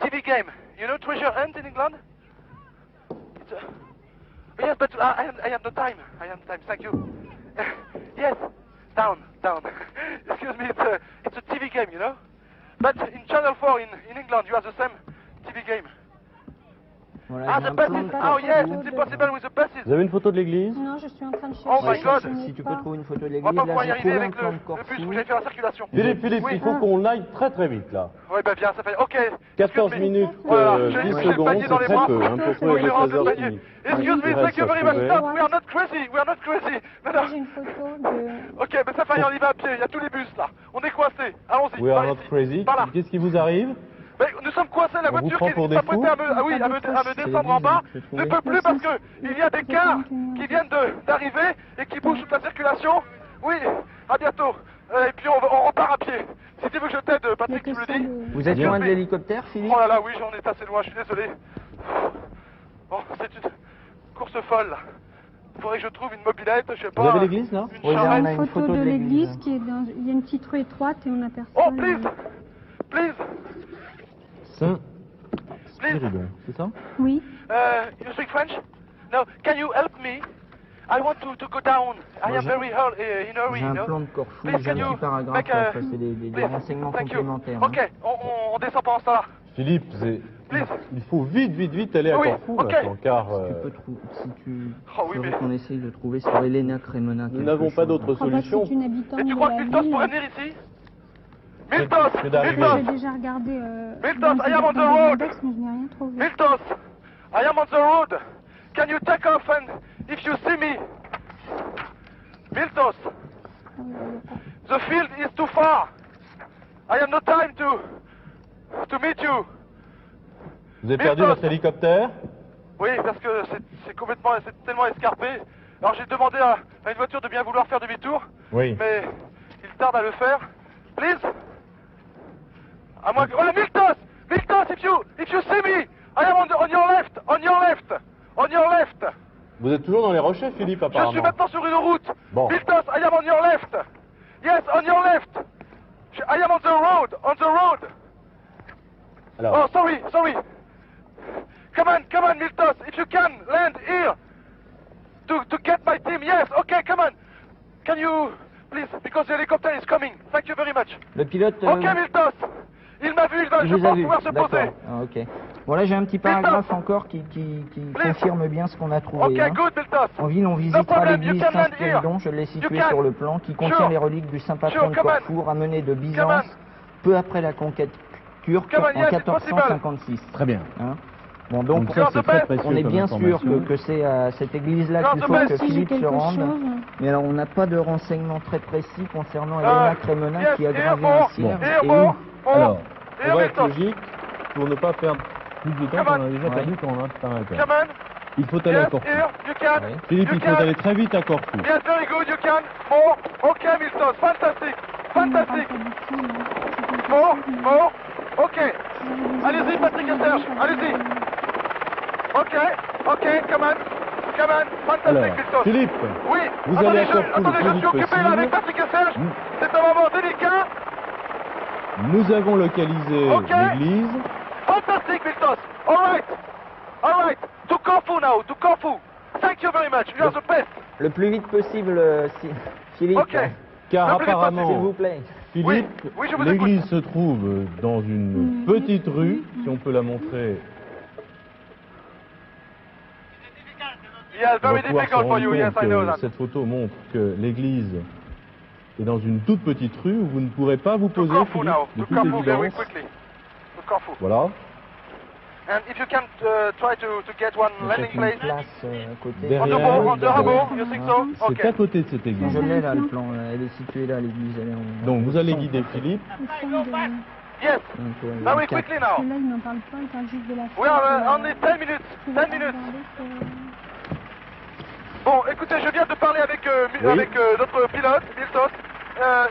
Speaker 2: TV game. You know Treasure Hunt in England? It's yes, but I have no time. I have time. Thank you. Yes, down. Excuse me, it's a TV game, you know? But in Channel 4 in England, you have the same TV game.
Speaker 4: Voilà, j'ai
Speaker 2: The
Speaker 4: un plan
Speaker 2: buses.
Speaker 4: de
Speaker 2: Oh yes,
Speaker 4: Corfou.
Speaker 2: it's impossible with the buses.
Speaker 1: Vous avez une photo de l'église?
Speaker 5: Non, je suis en train de chercher.
Speaker 2: Oh my
Speaker 5: je
Speaker 2: God.
Speaker 5: n'ai
Speaker 4: Si tu
Speaker 5: pas.
Speaker 4: peux trouver une photo de
Speaker 2: On va
Speaker 4: l'église,
Speaker 2: pas
Speaker 4: là
Speaker 2: pouvoir y
Speaker 4: j'ai
Speaker 2: arriver
Speaker 4: trouvé un
Speaker 2: avec
Speaker 4: plan de
Speaker 2: le bus,
Speaker 4: Corfou.
Speaker 2: faut que j'aille faire la circulation.
Speaker 1: Philippe,
Speaker 2: Oui.
Speaker 1: il faut qu'on aille très très vite là.
Speaker 2: Ouais, bah bien, ça fait... Ok.
Speaker 1: 14
Speaker 2: excuse me.
Speaker 1: minutes,
Speaker 2: Voilà, j'ai
Speaker 1: 10
Speaker 2: le
Speaker 1: secondes,
Speaker 2: panier
Speaker 1: c'est
Speaker 2: dans les
Speaker 1: très
Speaker 2: bras.
Speaker 1: peu hein, pour trouver
Speaker 2: Oui,
Speaker 1: les
Speaker 2: le rang de
Speaker 1: trésors
Speaker 2: panier.
Speaker 1: qui
Speaker 2: Excuse me,
Speaker 1: qui
Speaker 2: thank
Speaker 1: restent
Speaker 2: you
Speaker 1: à
Speaker 2: very much.
Speaker 1: trouver.
Speaker 2: Stop, we are not crazy. Non, non.
Speaker 5: J'ai une photo de.
Speaker 2: Ok, mais ça fait, on y va à pied, il y a tous les bus là. On est coincés. Allons-y.
Speaker 1: We are
Speaker 2: par
Speaker 1: not
Speaker 2: ici.
Speaker 1: crazy.
Speaker 2: Par là.
Speaker 1: Qu'est-ce qui vous arrive?
Speaker 2: Mais nous sommes coincés, la
Speaker 1: On vous
Speaker 2: voiture
Speaker 1: prend
Speaker 2: qui
Speaker 1: pour des
Speaker 2: s'apprêtait
Speaker 1: fous
Speaker 2: à me descendre en bas ne peut plus parce que il y a des cars qui viennent d'arriver et qui bougent toute la circulation. Oui, à bientôt. Et puis on repart à pied. Si tu veux que je t'aide, Patrick, tu me le dis.
Speaker 4: Vous êtes
Speaker 1: Bien.
Speaker 4: loin de l'hélicoptère, Philippe?
Speaker 2: Oh là là, oui, j'en ai assez loin, je suis désolé. Bon, c'est une course folle là. Il faudrait que je trouve une mobilette, je sais pas.
Speaker 1: Vous avez l'église là?
Speaker 2: Une
Speaker 4: Oui, là,
Speaker 2: charrette.
Speaker 4: on a
Speaker 5: Une
Speaker 4: une
Speaker 5: photo
Speaker 4: photo
Speaker 5: de
Speaker 4: de
Speaker 5: l'église
Speaker 4: l'église.
Speaker 5: qui est dans. Il y a une petite rue étroite et on aperçoit.
Speaker 2: Oh, please! Please!
Speaker 1: Saint Spiridon, c'est ça?
Speaker 5: Oui.
Speaker 2: You speak French? No, can you help me? I want to go down. I
Speaker 4: Moi,
Speaker 2: am
Speaker 4: j'ai-
Speaker 2: very in a hurry,
Speaker 4: J'ai
Speaker 2: you
Speaker 4: un
Speaker 2: know?
Speaker 4: plan de Corfou,
Speaker 2: Please,
Speaker 4: j'ai un
Speaker 2: can you
Speaker 4: petit paragraphe,
Speaker 2: make
Speaker 4: là, ça c'est des
Speaker 2: please,
Speaker 4: renseignements
Speaker 2: thank you.
Speaker 4: complémentaires. hein.
Speaker 2: Ok, on descend pendant ça là.
Speaker 1: Philippe,
Speaker 2: Please.
Speaker 1: il faut vite aller à
Speaker 2: Oui,
Speaker 1: Corfou
Speaker 2: ok.
Speaker 1: maintenant, car
Speaker 4: Tu peux si tu
Speaker 2: Oh oui,
Speaker 4: faudrait
Speaker 2: mais-
Speaker 4: qu'on essaye de trouver sur Elena Cremona.
Speaker 1: nous
Speaker 4: quelque
Speaker 1: n'avons pas
Speaker 4: chose.
Speaker 1: d'autre
Speaker 5: Je crois pas que
Speaker 1: solution.
Speaker 5: c'est une habitante
Speaker 2: Et tu
Speaker 5: de
Speaker 2: crois que
Speaker 5: la
Speaker 2: Miltos
Speaker 5: ville.
Speaker 2: pourrait venir ici? Miltos!
Speaker 1: C'est d'arriver.
Speaker 2: Miltos!
Speaker 5: J'ai déjà regardé.
Speaker 2: Miltos,
Speaker 5: dans
Speaker 2: I am on the
Speaker 5: le
Speaker 2: road.
Speaker 5: index, mais je n'ai rien trouvé.
Speaker 2: Miltos! I am on the road! Can you take off and if you see me? Miltos! The field is too far! I have no time to... to meet you.
Speaker 1: Vous avez perdu votre hélicoptère?
Speaker 2: Oui, parce que c'est tellement escarpé. Alors j'ai demandé à une voiture de bien vouloir faire demi-tour.
Speaker 1: Oui.
Speaker 2: Mais il tarde à le faire. Please. À moins que... Oh, Miltos! Miltos, if you see me, I am on your left, on your left, on your left.
Speaker 1: Vous êtes toujours dans les rochers, Philippe, apparemment.
Speaker 2: Je suis maintenant sur une route.
Speaker 1: Bon.
Speaker 2: Miltos, I am on your left. Yes, on your left. I am on the road, on the road.
Speaker 1: Alors,
Speaker 2: Oh, sorry. Come on, Miltos, if you can land here to get my team. Yes, okay, come on. Can you, please, because the helicopter is coming. Thank you very much.
Speaker 4: Le pilote...
Speaker 2: Ok, Miltos. Il m'a vu, je
Speaker 4: vous a
Speaker 2: pense
Speaker 4: vu.
Speaker 2: pouvoir se poser.
Speaker 4: D'accord. Ah, ok. Bon, là, j'ai un petit paragraphe encore qui confirme bien ce qu'on a trouvé.
Speaker 2: Ok,
Speaker 4: hein.
Speaker 2: good, Miltos.
Speaker 4: En ville, on
Speaker 2: No
Speaker 4: visitera
Speaker 2: problem, you
Speaker 4: l'église
Speaker 2: can land here.
Speaker 4: Saint-Spiridon, je l'ai située
Speaker 2: can.
Speaker 4: sur le plan, qui contient
Speaker 2: Sure.
Speaker 4: les reliques du saint patron
Speaker 2: Sure,
Speaker 4: de
Speaker 2: come on.
Speaker 4: Corfou, ramené de
Speaker 2: Come
Speaker 4: Byzance, peu après la conquête turque
Speaker 2: Come on,
Speaker 4: en
Speaker 2: yes, it's
Speaker 4: 1456.
Speaker 1: très bien.
Speaker 4: Hein. Bon, donc,
Speaker 1: Donc ça, c'est très précieux
Speaker 4: on est
Speaker 1: comme
Speaker 4: bien sûr
Speaker 1: information.
Speaker 4: que c'est à cette église-là qu'il
Speaker 2: Non,
Speaker 4: faut
Speaker 2: c'est
Speaker 4: que
Speaker 5: Si j'ai
Speaker 4: Philippe se
Speaker 5: quelque
Speaker 4: rende.
Speaker 5: chose.
Speaker 4: Mais alors, on n'a pas de renseignements très précis concernant Elena Crémenin
Speaker 2: yes,
Speaker 4: qui a gravé
Speaker 2: here,
Speaker 4: un cierge
Speaker 2: here,
Speaker 4: et
Speaker 2: here,
Speaker 4: où.
Speaker 1: Alors,
Speaker 2: here,
Speaker 1: on va être
Speaker 2: Miltos.
Speaker 1: logique, pour ne pas perdre plus de temps
Speaker 2: Come
Speaker 1: qu'on
Speaker 2: on.
Speaker 1: a déjà perdu quand on a pas mal
Speaker 2: Come on.
Speaker 1: Il faut aller à
Speaker 2: Yes,
Speaker 1: Corfou.
Speaker 2: here, you can.
Speaker 4: Ouais.
Speaker 1: Philippe,
Speaker 2: You
Speaker 1: il faut
Speaker 2: can.
Speaker 1: aller très vite à Corfou.
Speaker 2: Yes, very good, you can. More. Ok, Miltos, fantastic. Fantastic. More. Ok. Allez-y, Patrick et Serge, allez-y. Ok, come on. Fantastic,
Speaker 1: Alors,
Speaker 2: Miltos.
Speaker 1: Philippe,
Speaker 2: Oui.
Speaker 1: vous
Speaker 2: Attendez,
Speaker 1: allez à Corfou
Speaker 2: attendez,
Speaker 1: le plus
Speaker 2: je suis
Speaker 1: vite
Speaker 2: occupé là
Speaker 1: possible.
Speaker 2: avec Patrick et Serge. C'est un moment délicat.
Speaker 1: nous avons localisé
Speaker 2: Ok.
Speaker 1: l'église.
Speaker 2: Fantastic, Miltos. All right. To Corfu now, to Corfu. Thank you very much. You are the best.
Speaker 4: Le plus vite possible, Philippe.
Speaker 2: Ok.
Speaker 1: Car
Speaker 2: Le plus vite
Speaker 4: S'il
Speaker 1: apparemment,
Speaker 4: vous plaît.
Speaker 1: Philippe,
Speaker 2: Oui, je vous
Speaker 1: l'église se trouve dans une petite rue, si on peut la montrer.
Speaker 2: Yeah,
Speaker 1: On va
Speaker 2: very
Speaker 1: pouvoir se
Speaker 2: difficult for
Speaker 1: rendre
Speaker 2: you. Yes,
Speaker 1: compte
Speaker 2: I know
Speaker 1: que
Speaker 2: that.
Speaker 1: cette photo montre que l'église est dans une toute petite rue où vous ne pourrez pas vous
Speaker 2: To
Speaker 1: poser,
Speaker 2: Corfu
Speaker 1: Philippe,
Speaker 2: now.
Speaker 1: de
Speaker 2: To
Speaker 1: toute
Speaker 2: Corfu very
Speaker 1: évidence.
Speaker 2: quickly. To Corfu.
Speaker 1: Voilà.
Speaker 2: And if you can try to get one landing
Speaker 4: Peut-être une
Speaker 2: place.
Speaker 4: place à côté.
Speaker 1: Derrière.
Speaker 2: On the harbour, you think so?
Speaker 1: C'est
Speaker 2: Okay.
Speaker 1: à côté de cette église.
Speaker 4: Je l'ai là, le plan. Là. Elle est située là, l'église. Elle est en...
Speaker 1: Donc vous allez guider Philippe.
Speaker 2: Yes.
Speaker 4: Donc,
Speaker 2: Very
Speaker 4: quatre.
Speaker 2: quickly now.
Speaker 5: Là, il n'en parle pas, il parle juste de la
Speaker 2: We are only 10 minutes. 10 minutes. Bon, écoutez, je viens de parler avec, avec notre pilote, Miltos.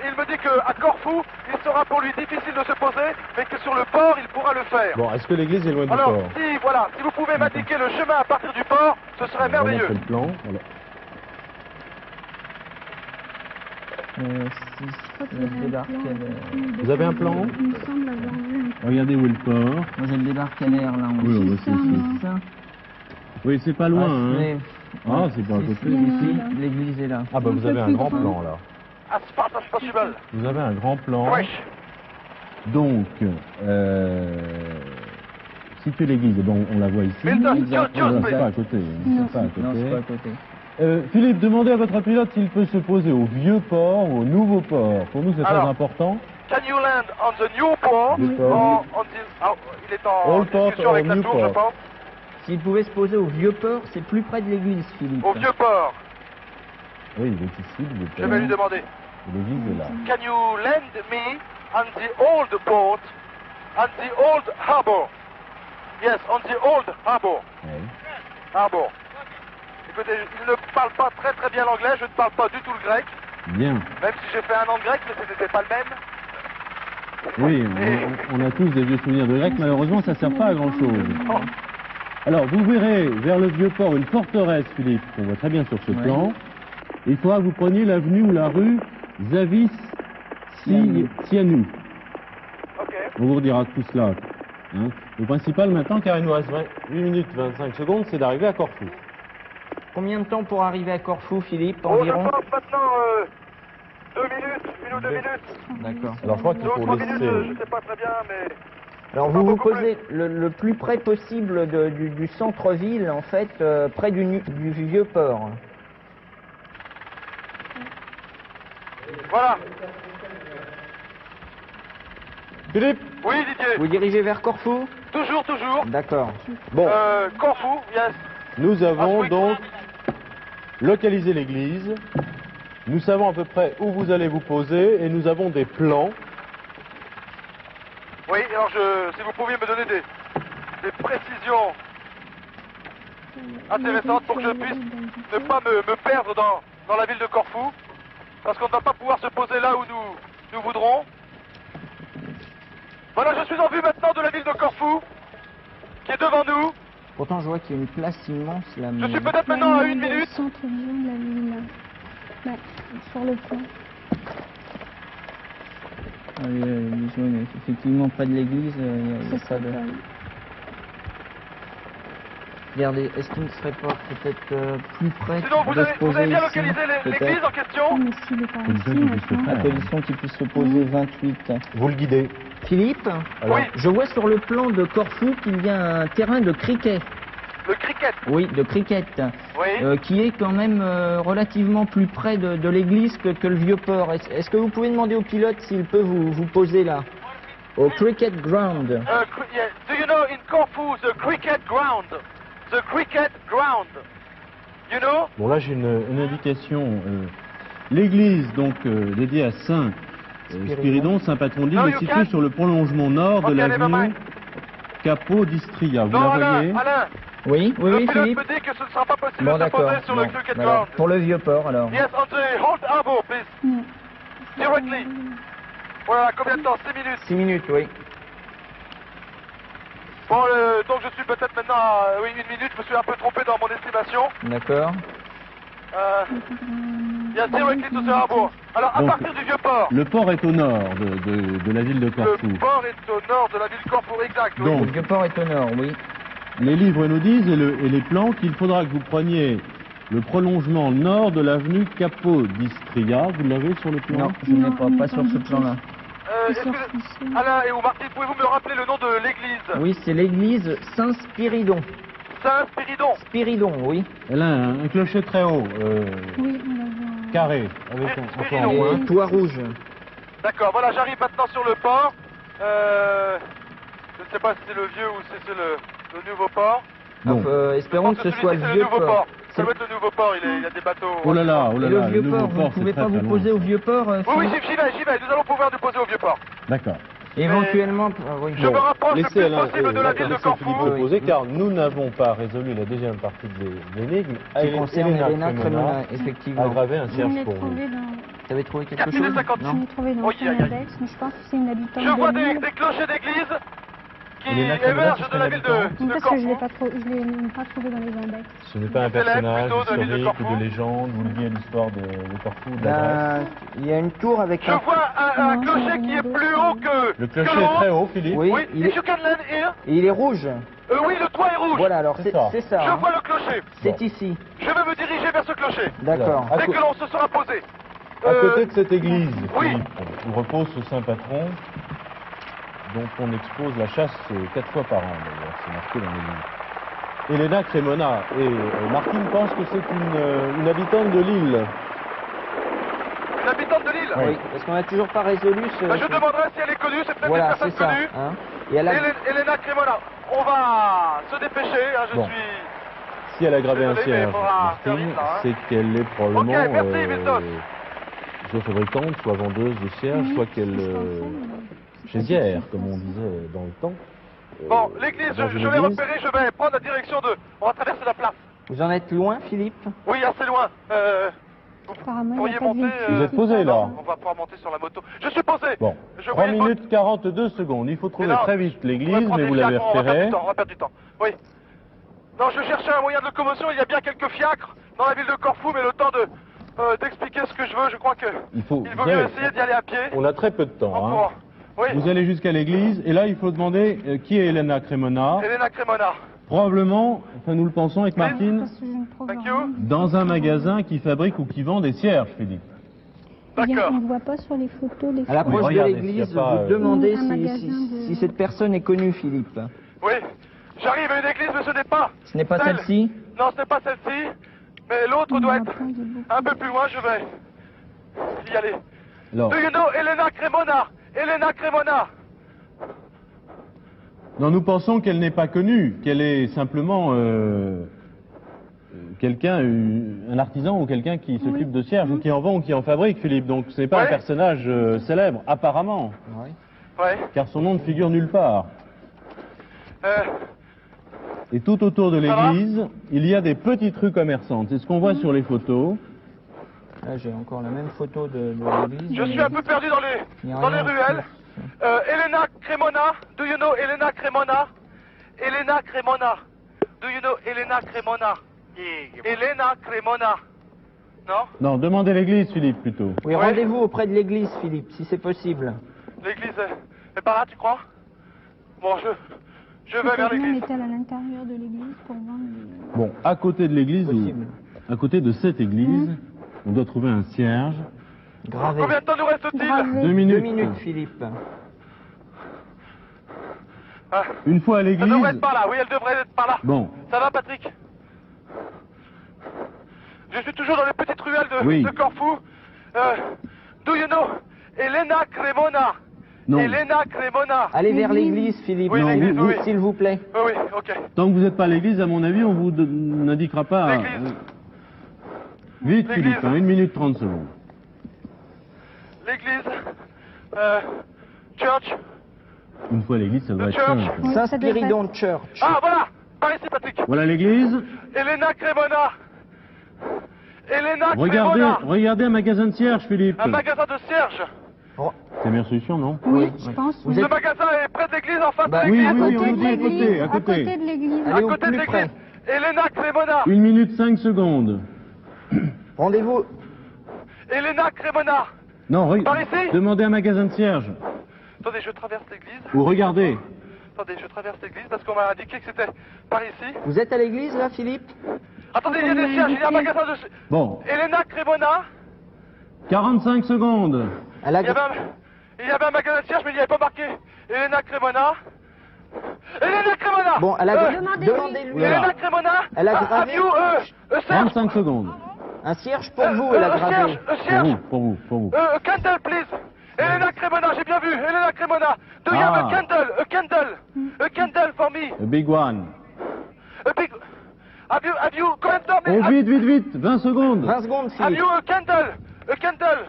Speaker 2: Il me dit qu'à Corfou, il sera pour lui difficile de se poser, mais que sur le port, il pourra le faire.
Speaker 1: Bon, est-ce que l'église est loin du
Speaker 2: Alors,
Speaker 1: port?
Speaker 2: si vous pouvez m'indiquer le chemin à partir du port, ce serait
Speaker 1: On va
Speaker 2: merveilleux.
Speaker 1: montrer le plan. Voilà.
Speaker 4: 6, je débarque
Speaker 1: Vous avez un plan?
Speaker 5: Il me semble avoir vu.
Speaker 1: Regardez où est le port.
Speaker 4: Moi j'ai le débarcadère là en
Speaker 1: Oui, on va
Speaker 4: 6.
Speaker 1: c'est ici. Oui, c'est pas loin, hein. Ah, c'est pas à côté.
Speaker 4: Ici, l'église est là.
Speaker 1: Ah bah vous avez un grand plan là.
Speaker 2: As fast as possible.
Speaker 1: Vous avez un grand plan.
Speaker 2: Fresh.
Speaker 1: Donc, situer l'église, donc on la voit ici.
Speaker 2: Milton,
Speaker 1: Exact.
Speaker 2: just
Speaker 1: Non,
Speaker 2: please.
Speaker 1: c'est pas à côté.
Speaker 5: Non,
Speaker 1: C'est pas à
Speaker 4: Non, c'est pas à
Speaker 1: côté.
Speaker 4: côté.
Speaker 1: Philippe, demandez à votre pilote s'il peut se poser au vieux port ou au nouveau port. Pour nous, c'est très
Speaker 2: Alors.
Speaker 1: important.
Speaker 2: Can you land on the new port?
Speaker 1: Oui. Port.
Speaker 2: Il est en
Speaker 1: Old port
Speaker 2: discussion avec
Speaker 1: or
Speaker 2: la
Speaker 1: new
Speaker 2: tour, je
Speaker 1: port?
Speaker 2: pense.
Speaker 4: S'il pouvait se poser au vieux port, c'est plus près de l'église, Philippe.
Speaker 2: Au vieux port.
Speaker 1: Oui, il est ici, le vieux
Speaker 2: Je
Speaker 1: port.
Speaker 2: vais lui demander.
Speaker 1: L'église est là.
Speaker 2: Can you lend me on the old port, on the old harbor? Yes, on the old harbor.
Speaker 1: Oui.
Speaker 2: Harbor. Écoutez, il ne parle pas très très bien l'anglais, je ne parle pas du tout le grec,
Speaker 1: Bien.
Speaker 2: même si j'ai fait un an de grec, mais ce n'était pas le même.
Speaker 1: Oui, on a tous des vieux souvenirs de grec. Malheureusement, ça ne sert pas à grand-chose.
Speaker 2: Oh.
Speaker 1: Alors, vous verrez vers le vieux port une forteresse, Philippe, qu'on voit très bien sur ce
Speaker 4: Oui.
Speaker 1: plan. Il faudra que vous preniez l'avenue ou la rue Zavis Sianou.
Speaker 2: Ok.
Speaker 1: On vous redira tout cela. Hein. Le principal maintenant, car il nous reste 8 minutes 25 secondes, c'est d'arriver à Corfou.
Speaker 4: Combien de temps pour arriver à Corfou, Philippe,
Speaker 2: Oh, je
Speaker 4: environ?
Speaker 2: pense maintenant 2 minutes, 1 ou 2 minutes.
Speaker 4: D'accord.
Speaker 1: Alors, je crois qu'il
Speaker 2: 2 ou
Speaker 1: faut
Speaker 2: 3 minutes, je
Speaker 1: laisser...
Speaker 2: ne sais pas très bien, mais...
Speaker 4: Alors vous vous posez le plus près possible du centre-ville, en fait, près du vieux port.
Speaker 2: Voilà.
Speaker 1: Philippe,
Speaker 2: Oui, Didier.
Speaker 4: Vous dirigez vers Corfou?
Speaker 2: Toujours, toujours.
Speaker 4: D'accord. Bon,
Speaker 2: Corfou, yes.
Speaker 1: nous avons
Speaker 2: Ah, oui.
Speaker 1: donc localisé l'église. Nous savons à peu près où vous allez vous poser et nous avons des plans.
Speaker 2: Oui, alors si vous pouviez me donner des précisions intéressantes pour que je puisse ne pas me perdre dans la ville de Corfou, parce qu'on ne va pas pouvoir se poser là où nous voudrons. Voilà, je suis en vue maintenant de la ville de Corfou, qui est devant nous.
Speaker 4: Pourtant, je vois qu'il y a une place immense là.
Speaker 2: Je suis peut-être maintenant à 1 minute.
Speaker 5: Centre-ville de la ville, là. Sur le pont.
Speaker 4: Ah, oui, effectivement, près de l'église, il y a ça de... Regardez, est-ce qu'il ne serait pas peut-être plus près
Speaker 2: Sinon,
Speaker 4: de se poser
Speaker 2: vous avez bien
Speaker 4: ici,
Speaker 2: localisé l'église
Speaker 4: peut-être,
Speaker 2: en question?
Speaker 5: Mais s'il est pas
Speaker 1: Condition
Speaker 5: ici,
Speaker 1: qu'il puisse se
Speaker 5: maintenant.
Speaker 4: à
Speaker 1: faire.
Speaker 4: condition qu'il puisse se poser 28.
Speaker 1: Vous le guidez.
Speaker 4: Philippe,
Speaker 1: Alors,
Speaker 2: Oui.
Speaker 4: je vois sur le plan de Corfou qu'il y a un terrain de cricket.
Speaker 2: Le cricket.
Speaker 4: Oui, de cricket.
Speaker 2: Oui.
Speaker 4: Qui est quand même relativement plus près de l'église que le Vieux-Port. Est-ce que vous pouvez demander au pilote s'il peut vous poser là, au cricket ground?
Speaker 2: Yeah. Do you know in Corfu the cricket ground? The cricket ground. You know?
Speaker 6: Bon, là j'ai une indication. L'église donc dédiée à Saint Spiridon, Saint patron d'île,
Speaker 2: No,
Speaker 6: est
Speaker 2: you
Speaker 6: située
Speaker 2: can't.
Speaker 6: sur le prolongement nord de
Speaker 2: Okay, never
Speaker 6: l'avenue
Speaker 2: mind.
Speaker 6: Capodistria. Vous
Speaker 2: Non,
Speaker 6: la voyez?
Speaker 2: Alain,
Speaker 4: Oui, oui,
Speaker 2: le
Speaker 4: oui,
Speaker 2: pilote
Speaker 4: Philippe.
Speaker 2: me dit que ce ne sera pas possible
Speaker 4: Bon,
Speaker 2: de se
Speaker 4: d'accord.
Speaker 2: poser sur
Speaker 4: Bon,
Speaker 2: le cricket
Speaker 4: voilà.
Speaker 2: ground.
Speaker 4: Pour le Vieux-Port alors.
Speaker 2: Yes, on the Hold Harbour, please.
Speaker 5: Non.
Speaker 2: Directly. Voilà, combien de temps? 6 minutes.
Speaker 4: 6 minutes, oui.
Speaker 2: Bon, donc je suis peut-être maintenant à 1 minute, je me suis un peu trompé dans mon estimation.
Speaker 4: D'accord.
Speaker 2: Yes, directly to the harbour. Alors, à
Speaker 6: Donc,
Speaker 2: partir du Vieux-Port.
Speaker 6: Le port est au nord de la ville de Corfou.
Speaker 2: Le port est au nord de la ville de Corfou, exact. Oui.
Speaker 6: Donc,
Speaker 4: Le Vieux-Port est au nord, oui.
Speaker 6: Les livres nous disent, et les plans, qu'il faudra que vous preniez le prolongement nord de l'avenue Capodistria. Vous l'avez sur le plan?
Speaker 4: Non, je n'ai
Speaker 5: Non,
Speaker 4: pas,
Speaker 5: il n'est
Speaker 4: pas
Speaker 5: pas
Speaker 4: sur ce
Speaker 5: indiqué.
Speaker 4: plan-là.
Speaker 2: Alain et ou Martine, pouvez-vous me rappeler le nom de l'église?
Speaker 4: Oui, c'est l'église Saint-Spiridon.
Speaker 2: Saint-Spiridon.
Speaker 4: Spiridon, oui.
Speaker 6: Elle a un clocher très haut,
Speaker 5: Oui, on la voit.
Speaker 6: carré, avec un toit en
Speaker 2: Spiridon.
Speaker 4: Et
Speaker 6: bois.
Speaker 4: un toit rouge.
Speaker 2: D'accord, voilà, j'arrive maintenant sur le port. Je ne sais pas si c'est le vieux ou si c'est le nouveau port.
Speaker 6: Bon.
Speaker 4: Espérons
Speaker 2: Je
Speaker 4: que
Speaker 2: pense
Speaker 4: ce soit
Speaker 2: celui-ci,
Speaker 4: le
Speaker 2: c'est le nouveau
Speaker 4: Vieux-Port.
Speaker 2: port. Ça doit être le nouveau port, il y a des bateaux.
Speaker 6: Oh là là, oh
Speaker 4: Et
Speaker 6: là
Speaker 4: le
Speaker 6: là, le nouveau
Speaker 4: Vieux-Port, vous ne
Speaker 6: port,
Speaker 4: pouvez
Speaker 6: c'est
Speaker 4: pas
Speaker 6: très,
Speaker 4: vous
Speaker 6: très
Speaker 4: poser
Speaker 6: loin.
Speaker 4: au Vieux-Port,
Speaker 2: Oui, oui,
Speaker 4: Philippe
Speaker 2: j'y vais, nous allons pouvoir nous poser au vieux port.
Speaker 6: D'accord.
Speaker 4: Éventuellement, oui.
Speaker 2: Je me rapproche le
Speaker 1: Laissez
Speaker 2: plus
Speaker 1: Alain
Speaker 2: possible de la ville de
Speaker 1: laissez
Speaker 2: Corfou.
Speaker 1: Philippe se poser, car nous n'avons pas résolu la deuxième partie de l'énigme.
Speaker 4: Qui concerne Elena Cremona,
Speaker 1: Cremona
Speaker 4: effectivement.
Speaker 1: a gravé un
Speaker 5: Je
Speaker 1: cierge
Speaker 5: l'ai
Speaker 1: pour vous.
Speaker 5: trouvé dans...
Speaker 4: Tu avais trouvé quelque
Speaker 2: 4
Speaker 4: chose?
Speaker 2: minutes 50.
Speaker 5: Je l'ai trouvé dans
Speaker 2: Oui,
Speaker 5: son
Speaker 2: aïe, aïe.
Speaker 5: index, mais je pense que c'est une habitante
Speaker 2: Je vois
Speaker 5: de
Speaker 2: des
Speaker 5: l'île.
Speaker 2: clochers d'église qui
Speaker 1: Elena Cremona,
Speaker 2: émergent
Speaker 1: c'est
Speaker 2: de la
Speaker 1: une
Speaker 2: ville
Speaker 1: habitante.
Speaker 2: de
Speaker 5: Parce que je l'ai
Speaker 2: Corfou.
Speaker 5: je l'ai même pas trouvé dans les index.
Speaker 1: Ce n'est pas un
Speaker 2: Célèbre
Speaker 1: personnage
Speaker 2: plutôt de la ville de
Speaker 1: historique ou
Speaker 2: Corfou.
Speaker 1: de légende ou lié à l'histoire de Corfou, de l'adresse.
Speaker 4: Il y a une tour avec
Speaker 2: Je
Speaker 4: un...
Speaker 2: vois un
Speaker 5: Non,
Speaker 2: clocher
Speaker 5: j'en ai
Speaker 2: qui est
Speaker 5: d'autres.
Speaker 2: plus haut que
Speaker 1: Le
Speaker 2: que
Speaker 1: clocher
Speaker 2: le
Speaker 1: est très
Speaker 2: haut.
Speaker 1: haut, Philippe.
Speaker 4: Oui,
Speaker 2: Oui,
Speaker 4: il
Speaker 2: if
Speaker 4: est...
Speaker 2: you can land here.
Speaker 4: et il est rouge.
Speaker 2: Oui, le toit est rouge.
Speaker 4: Voilà, alors
Speaker 1: C'est ça.
Speaker 4: c'est ça.
Speaker 2: Je
Speaker 4: hein.
Speaker 2: vois le clocher.
Speaker 4: C'est
Speaker 1: Bon.
Speaker 4: ici.
Speaker 2: Je vais me diriger vers ce clocher.
Speaker 4: D'accord.
Speaker 1: À
Speaker 2: Dès
Speaker 1: co-
Speaker 2: que l'on se sera posé.
Speaker 1: À côté de cette église,
Speaker 2: oui.
Speaker 1: Philippe, où repose ce saint patron, dont on expose la chasse 4 fois par an, d'ailleurs, c'est marqué dans l'église. Elena Cremona, et Martine pense que c'est une habitante de l'île.
Speaker 2: Une habitante de l'île.
Speaker 4: Oui, parce qu'on n'a toujours pas résolu ce...
Speaker 2: Je demanderai si elle est connue, c'est peut-être
Speaker 4: Voilà,
Speaker 2: une
Speaker 4: c'est
Speaker 2: personne
Speaker 4: ça.
Speaker 2: connue.
Speaker 4: Hein. Et elle a...
Speaker 2: Elena Cremona. On va se dépêcher, hein, je
Speaker 1: Bon.
Speaker 2: suis...
Speaker 1: Si elle a gravé un
Speaker 2: Désolé, mais il
Speaker 1: cierge,
Speaker 2: faudra faire
Speaker 1: Martine,
Speaker 2: vite, là, hein.
Speaker 1: c'est qu'elle est probablement
Speaker 2: Ok, merci, Viltos.
Speaker 1: soit fabricante, soit vendeuse de cierges, soit qu'elle chaisière, comme on disait dans le temps.
Speaker 2: Bon, l'église,
Speaker 1: dans
Speaker 2: je
Speaker 1: une
Speaker 2: l'ai
Speaker 1: église.
Speaker 2: repérée, je vais prendre la direction de... On va traverser la place.
Speaker 4: Vous en êtes loin, Philippe?
Speaker 2: Oui, assez loin.
Speaker 5: Apparemment, il
Speaker 2: Pourriez
Speaker 5: n'y a pas de
Speaker 2: monter,
Speaker 5: véhicule.
Speaker 1: Vous êtes posé, là?
Speaker 2: On va pouvoir monter sur la moto. Je suis posé.
Speaker 1: Bon,
Speaker 2: Je
Speaker 1: 3
Speaker 2: voyais une
Speaker 1: minutes 42 secondes. Il faut trouver
Speaker 2: Mais non,
Speaker 1: très vite
Speaker 2: On va
Speaker 1: l'église,
Speaker 2: prendre
Speaker 1: mais
Speaker 2: des
Speaker 1: vous l'avez
Speaker 2: fiacres, on va perdre
Speaker 1: repérée.
Speaker 2: du temps, on va perdre du temps. Oui. Non, je cherchais un moyen de locomotion, il y a bien quelques fiacres dans la ville de Corfou, mais le temps d'expliquer ce que je veux, je crois que
Speaker 1: Il faut,
Speaker 2: il
Speaker 1: vous
Speaker 2: vaut mieux
Speaker 1: savez,
Speaker 2: essayer d'y aller à pied.
Speaker 1: on a très peu de
Speaker 2: En
Speaker 1: temps. Hein.
Speaker 2: courant. Oui,
Speaker 6: Vous allez jusqu'à l'église, et là, il faut demander qui est Elena Cremona.
Speaker 2: Elena Cremona.
Speaker 6: Probablement, enfin nous le pensons avec Martine,
Speaker 5: Parce que je ne trouve
Speaker 2: Thank
Speaker 5: rien.
Speaker 2: you.
Speaker 6: dans un magasin qui fabrique ou qui vend des cierges, Philippe.
Speaker 2: D'accord.
Speaker 5: On ne voit pas sur les photos les
Speaker 4: À l'approche de
Speaker 1: regardez
Speaker 4: l'église,
Speaker 1: s'il y a pas,
Speaker 4: vous demandez
Speaker 5: un magasin de-
Speaker 4: si cette personne est connue, Philippe.
Speaker 2: Oui, j'arrive à une église, mais ce n'est pas.
Speaker 4: Ce n'est pas
Speaker 2: Celle.
Speaker 4: celle-ci?
Speaker 2: Non, ce n'est pas celle-ci, mais l'autre doit être
Speaker 5: Après, il y a beaucoup.
Speaker 2: un peu plus loin, je vais y aller.
Speaker 6: Alors,
Speaker 2: Do you know Elena Cremona? Elena Cremona.
Speaker 6: non, nous pensons qu'elle n'est pas connue, qu'elle est simplement quelqu'un, un artisan ou quelqu'un qui s'occupe de cierges ou qui en vend ou qui en fabrique, Philippe. Donc ce n'est pas
Speaker 2: Ouais.
Speaker 6: un personnage célèbre, apparemment.
Speaker 4: Oui.
Speaker 2: Ouais.
Speaker 6: car son nom ne figure nulle part.
Speaker 2: Euh,
Speaker 6: Et tout autour de
Speaker 2: Ça va
Speaker 6: l'église, il y a des petites rues commerçantes. C'est ce qu'on voit sur les photos.
Speaker 4: Là, j'ai encore la même photo de l'église.
Speaker 2: je suis un peu perdu dans
Speaker 4: Il y a
Speaker 2: les
Speaker 4: rien.
Speaker 2: ruelles. Elena Cremona, do you know Elena Cremona? Elena Cremona, do you know Elena Cremona? Elena Cremona, non?
Speaker 6: Non, demandez l'église, Philippe, plutôt.
Speaker 4: Oui,
Speaker 2: Ouais.
Speaker 4: rendez-vous auprès de l'église, Philippe, si c'est possible.
Speaker 2: L'église est par là, tu crois? Bon, je vais vers
Speaker 5: Peut-être
Speaker 2: l'église.
Speaker 5: est-elle à l'intérieur de l'église pour voir les...
Speaker 6: Bon, à côté de l'église,
Speaker 4: Possible.
Speaker 6: à côté de cette église, on doit trouver un cierge.
Speaker 4: Gravé.
Speaker 2: Combien de temps nous reste-t-il?
Speaker 5: Gravé.
Speaker 6: 2 minutes.
Speaker 4: 2 minutes, Philippe.
Speaker 2: Ah,
Speaker 6: Une fois à
Speaker 2: elle
Speaker 6: l'église.
Speaker 2: devrait être par là, oui, elle devrait être par là.
Speaker 6: Bon,
Speaker 2: Ça va, Patrick? Je suis toujours dans les petites ruelles
Speaker 6: Oui.
Speaker 2: de Corfou. Do you know Elena Cremona?
Speaker 6: non.
Speaker 2: Elena Cremona.
Speaker 4: Allez vers l'église, Philippe.
Speaker 2: Oui,
Speaker 4: Non,
Speaker 2: l'église,
Speaker 4: vous,
Speaker 2: oui.
Speaker 4: s'il vous plaît.
Speaker 2: Oui, oui, ok.
Speaker 6: Tant que vous n'êtes pas à l'église, à mon avis, on vous n'indiquera pas.
Speaker 2: L'église.
Speaker 6: Vite,
Speaker 2: L'église.
Speaker 6: Philippe, hein, 1 minute 30 secondes.
Speaker 2: L'église. Church.
Speaker 6: Une fois à l'église, ça doit
Speaker 2: Le
Speaker 6: être
Speaker 2: church.
Speaker 6: simple.
Speaker 5: Oui, ça devrait
Speaker 4: Saint-Spiridon Church.
Speaker 2: Ah, voilà. Par ici, Patrick.
Speaker 6: Voilà l'église.
Speaker 2: Elena Cremona. Elena
Speaker 6: Regardez,
Speaker 2: Cremona.
Speaker 6: regardez un magasin de cierge, Philippe.
Speaker 2: Un magasin de cierge.
Speaker 4: Oh,
Speaker 6: C'est la meilleure solution, non?
Speaker 5: Oui,
Speaker 4: Oui.
Speaker 5: je pense.
Speaker 4: Vous
Speaker 5: oui.
Speaker 2: Le magasin est près de l'église, en face
Speaker 4: Bah,
Speaker 2: de
Speaker 6: oui,
Speaker 2: l'église.
Speaker 6: oui,
Speaker 5: À
Speaker 6: on
Speaker 5: côté
Speaker 6: nous
Speaker 5: de
Speaker 6: dit à côté,
Speaker 5: l'église.
Speaker 6: à
Speaker 5: À
Speaker 6: côté.
Speaker 5: côté de l'église.
Speaker 4: Allez
Speaker 2: À
Speaker 4: au
Speaker 2: côté de
Speaker 4: plus
Speaker 2: l'église.
Speaker 4: près.
Speaker 2: Elena Cremona.
Speaker 6: 1 minute 5 secondes.
Speaker 4: Rendez-vous.
Speaker 2: Elena Cremona.
Speaker 6: Non,
Speaker 2: Par ici
Speaker 6: demandez un magasin de cierge.
Speaker 2: Attendez, je traverse l'église.
Speaker 6: Ou regardez.
Speaker 2: Attendez, je traverse l'église parce qu'on m'a indiqué que c'était par ici.
Speaker 4: Vous êtes à l'église, là, Philippe?
Speaker 2: Attendez, il y a des cierges, il y a un magasin de...
Speaker 6: Bon,
Speaker 2: Elena Cremona.
Speaker 6: 45 secondes.
Speaker 4: À la...
Speaker 2: Il y avait un magasin de cierges, mais il n'y avait pas marqué Elena Cremona. Elena Cremona.
Speaker 4: Bon, à la...
Speaker 5: Demandez-lui.
Speaker 4: Demandez-lui.
Speaker 2: Elena Cremona.
Speaker 4: Elle a
Speaker 2: Have
Speaker 4: gravé.
Speaker 2: you, a cierge?
Speaker 6: 35 secondes.
Speaker 4: Un cierge pour vous, elle a gravé.
Speaker 2: Un cierge.
Speaker 6: Pour vous.
Speaker 2: A candle, please. Elena Cremona, j'ai bien vu. Elena Cremona. Do you have a candle? A candle. A candle for me.
Speaker 6: A big one.
Speaker 2: A big... Have you... Combien de temps, mais...
Speaker 6: Oh, vite, 20 secondes.
Speaker 4: 20 secondes,
Speaker 2: Have
Speaker 4: Philippe.
Speaker 2: you a candle? A candle.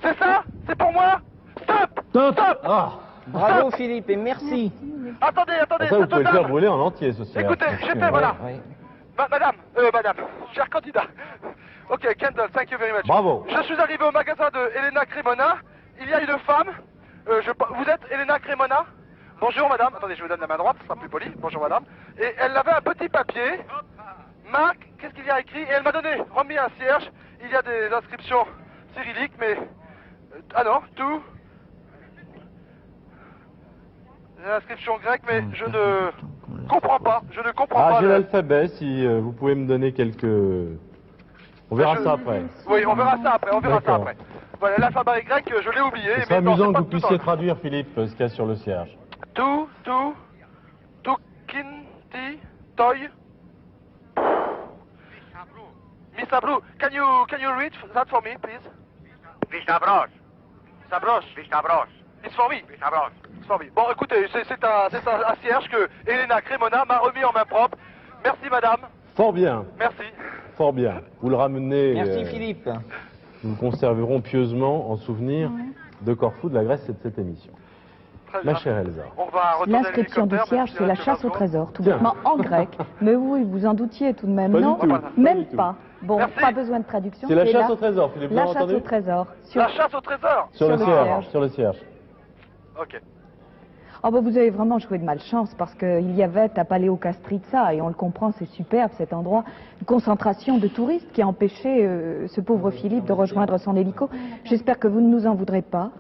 Speaker 2: C'est ça? C'est pour moi? Stop!
Speaker 6: Stop.
Speaker 2: Stop!
Speaker 6: Ah.
Speaker 4: Bravo, Philippe, et merci.
Speaker 2: Attendez,
Speaker 1: Ça, vous
Speaker 2: cette
Speaker 1: pouvez le faire
Speaker 2: dame.
Speaker 1: brûler en entier, ce cierge.
Speaker 2: Écoutez,
Speaker 1: Parce
Speaker 2: j'ai
Speaker 1: que,
Speaker 2: fait, voilà.
Speaker 4: Ouais.
Speaker 2: Madame, cher candidat. Ok, candle, thank you very much.
Speaker 1: Bravo.
Speaker 2: Je suis arrivé au magasin de Elena Cremona. Il y a une femme. Vous êtes Elena Cremona? Bonjour madame. Attendez, je vous donne la main droite, ce sera plus poli. Bonjour madame. Et elle avait un petit papier. Marc, qu'est-ce qu'il y a écrit? Et elle m'a remis un cierge. Il y a des inscriptions cyrilliques, mais... ah non, tout... Des inscriptions grecques, mais je ne comprends pas. Je ne comprends
Speaker 1: Ah,
Speaker 2: pas.
Speaker 1: j'ai
Speaker 2: le-
Speaker 1: l'alphabet, si vous pouvez me donner quelques... On verra
Speaker 2: Je-
Speaker 1: ça après.
Speaker 2: Oui, on verra ça après,
Speaker 1: D'accord.
Speaker 2: Voilà, l'alphabet grec, je l'ai oublié.
Speaker 1: Ce serait
Speaker 2: mais non,
Speaker 1: amusant
Speaker 2: c'est
Speaker 1: que
Speaker 2: pas
Speaker 1: vous
Speaker 2: tout le
Speaker 1: puissiez
Speaker 2: temps.
Speaker 1: traduire, Philippe, ce qu'il y a sur le cierge.
Speaker 2: Kinti, toy. Misabru, can you read that for me, please?
Speaker 7: Vistabros.
Speaker 2: Sabroche.
Speaker 7: Vistabros.
Speaker 2: It's for me.
Speaker 7: Vistabros.
Speaker 2: It's for me. Bon, écoutez, c'est un cierge que Elena Cremona m'a remis en main propre. Merci, madame.
Speaker 1: Fort bien,
Speaker 2: Merci.
Speaker 1: fort bien. Vous le ramenez...
Speaker 4: Merci, Philippe.
Speaker 1: Nous le conserverons pieusement en souvenir de Corfou, de la Grèce et de cette émission.
Speaker 2: Très
Speaker 1: Ma
Speaker 2: bien.
Speaker 1: chère Elsa.
Speaker 2: On va retourner à
Speaker 3: L'inscription du
Speaker 2: l'hélicoptère,
Speaker 3: cierge,
Speaker 2: même
Speaker 3: c'est la
Speaker 2: si
Speaker 3: chasse au
Speaker 2: c'est
Speaker 3: trésor, tout
Speaker 1: Tiens.
Speaker 3: bêtement en grec. Mais oui, vous en doutiez tout de même,
Speaker 1: Pas du
Speaker 3: non?
Speaker 1: tout, pas
Speaker 3: Même
Speaker 1: du tout.
Speaker 3: pas. Bon,
Speaker 2: Merci.
Speaker 3: pas besoin de traduction.
Speaker 1: C'est la chasse
Speaker 3: là.
Speaker 1: au trésor, Philippe, vous
Speaker 3: La
Speaker 1: l'avez
Speaker 3: chasse
Speaker 1: entendu
Speaker 3: au trésor. Sur...
Speaker 2: La chasse au trésor.
Speaker 1: Sur le
Speaker 3: le
Speaker 1: cierge,
Speaker 3: cierge.
Speaker 1: sur le cierge.
Speaker 2: Ok.
Speaker 3: Oh bah vous avez vraiment joué de malchance parce qu'il y avait à Paléocastritsa, et on le comprend, c'est superbe cet endroit, une concentration de touristes qui a empêché ce pauvre Philippe de rejoindre son hélico. J'espère que vous ne nous en voudrez pas.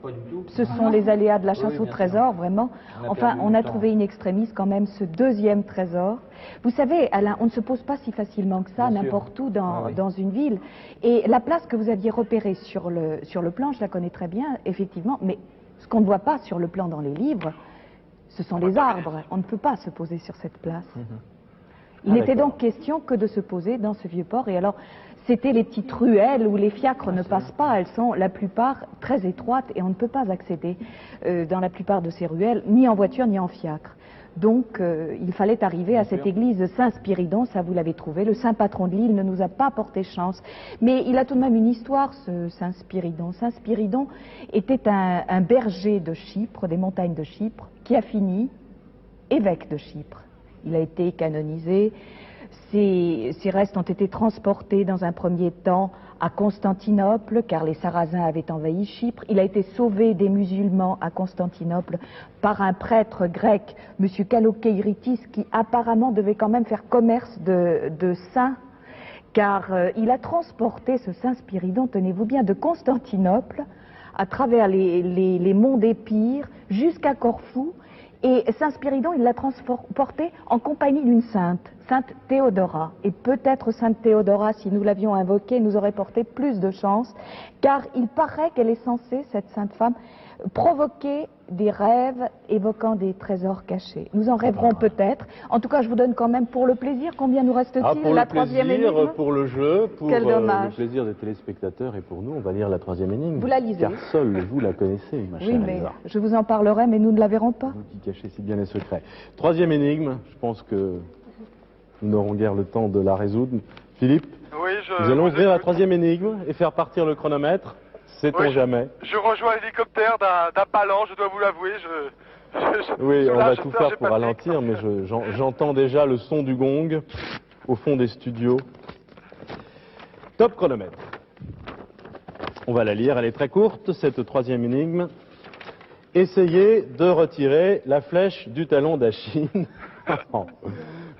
Speaker 3: Ce sont les aléas de la chasse au trésor, vraiment. Enfin, on a trouvé in extremis quand même ce deuxième trésor. Vous savez, Alain, on ne se pose pas si facilement que ça, n'importe où dans une ville. Et la place que vous aviez repérée sur le plan, je la connais très bien, effectivement, mais ce qu'on ne voit pas sur le plan dans les livres, ce sont les arbres. On ne peut pas se poser sur cette place. Il n'était
Speaker 1: d'accord.
Speaker 3: donc question que de se poser dans ce vieux port. Et alors, c'était les petites ruelles où les fiacres ne passent pas. Elles sont la plupart très étroites et on ne peut pas accéder dans la plupart de ces ruelles, ni en voiture ni en fiacre. Donc, il fallait arriver à cette église Saint-Spiridon, ça vous l'avez trouvé. Le saint patron de l'île ne nous a pas porté chance. Mais il a tout de même une histoire, ce Saint-Spiridon. Saint-Spiridon était un berger de Chypre, des montagnes de Chypre, qui a fini évêque de Chypre. Il a été canonisé. Ses restes ont été transportés dans un premier temps à Constantinople, car les Sarrasins avaient envahi Chypre. Il a été sauvé des musulmans à Constantinople par un prêtre grec, M. Kallokeiritis, qui apparemment devait quand même faire commerce de saints, car il a transporté ce saint Spiridon, tenez-vous bien, de Constantinople, à travers les monts d'Épire, jusqu'à Corfou. Et Saint Spiridon, il l'a transporté en compagnie d'une sainte, Sainte Théodora. Et peut-être Sainte Théodora, si nous l'avions invoquée, nous aurait porté plus de chance, car il paraît qu'elle est censée, cette sainte femme, provoquer des rêves évoquant des trésors cachés. Nous en rêverons peut-être. En tout cas, je vous donne quand même pour le plaisir. Combien nous reste-t-il?
Speaker 1: Pour
Speaker 3: la
Speaker 1: le
Speaker 3: troisième
Speaker 1: plaisir,
Speaker 3: énigme
Speaker 1: pour le jeu, pour
Speaker 3: Quel
Speaker 1: le
Speaker 3: dommage.
Speaker 1: plaisir des téléspectateurs et pour nous, on va lire la troisième énigme.
Speaker 3: Vous la lisez.
Speaker 1: Car seule vous la connaissez, ma chère
Speaker 3: Oui, mais
Speaker 1: Elsa.
Speaker 3: je vous en parlerai, mais nous ne la verrons pas.
Speaker 1: Vous qui cachez si bien les secrets. Troisième énigme, je pense que nous n'aurons guère le temps de la résoudre. Philippe,
Speaker 2: Oui,
Speaker 1: nous allons ouvrir la
Speaker 2: écoute.
Speaker 1: troisième énigme et faire partir le chronomètre. Sait-on
Speaker 2: Oui,
Speaker 1: jamais?
Speaker 2: Je rejoins l'hélicoptère d'un palan, je dois vous l'avouer.
Speaker 1: Oui, on va tout
Speaker 2: j'espère, j'ai
Speaker 1: faire pour
Speaker 2: pas de
Speaker 1: ralentir,
Speaker 2: pic.
Speaker 1: mais j'entends déjà le son du gong au fond des studios. Top chronomètre. On va la lire, elle est très courte, cette troisième énigme. Essayez de retirer la flèche du talon d'Achille. Oh,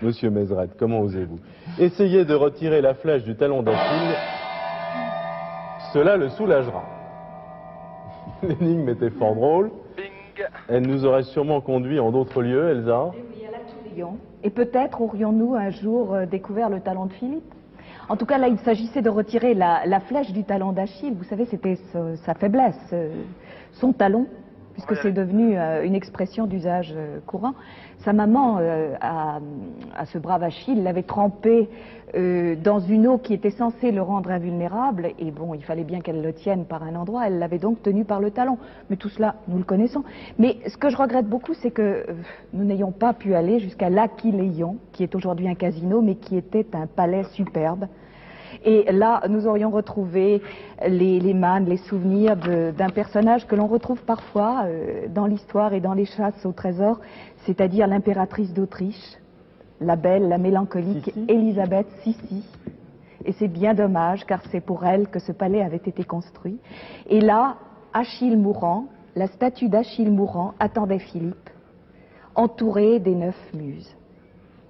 Speaker 1: Monsieur Mézeret, comment osez-vous? Essayez de retirer la flèche du talon d'Achille. Cela le soulagera. L'énigme était fort drôle.
Speaker 2: Bing.
Speaker 1: Elle nous aurait sûrement conduit en d'autres lieux, Elsa.
Speaker 3: Oui, à l'Aquilon. Et peut-être aurions-nous un jour découvert le talon de Philippe. En tout cas, là, il s'agissait de retirer la flèche du talon d'Achille. Vous savez, c'était sa faiblesse, son talon, puisque c'est devenu une expression d'usage courant. Sa maman, à ce brave Achille, l'avait trempé dans une eau qui était censée le rendre invulnérable, et bon, il fallait bien qu'elle le tienne par un endroit, elle l'avait donc tenu par le talon. Mais tout cela, nous le connaissons. Mais ce que je regrette beaucoup, c'est que nous n'ayons pas pu aller jusqu'à l'Aquileion, qui est aujourd'hui un casino, mais qui était un palais superbe. Et là, nous aurions retrouvé les mannes, les souvenirs d'un personnage que l'on retrouve parfois dans l'histoire et dans les chasses au trésor, c'est-à-dire l'impératrice d'Autriche, la belle, la mélancolique Élisabeth Sissi. Et c'est bien dommage, car c'est pour elle que ce palais avait été construit. Et là, Achille mourant, la statue d'Achille mourant attendait Philippe, entouré des 9 muses.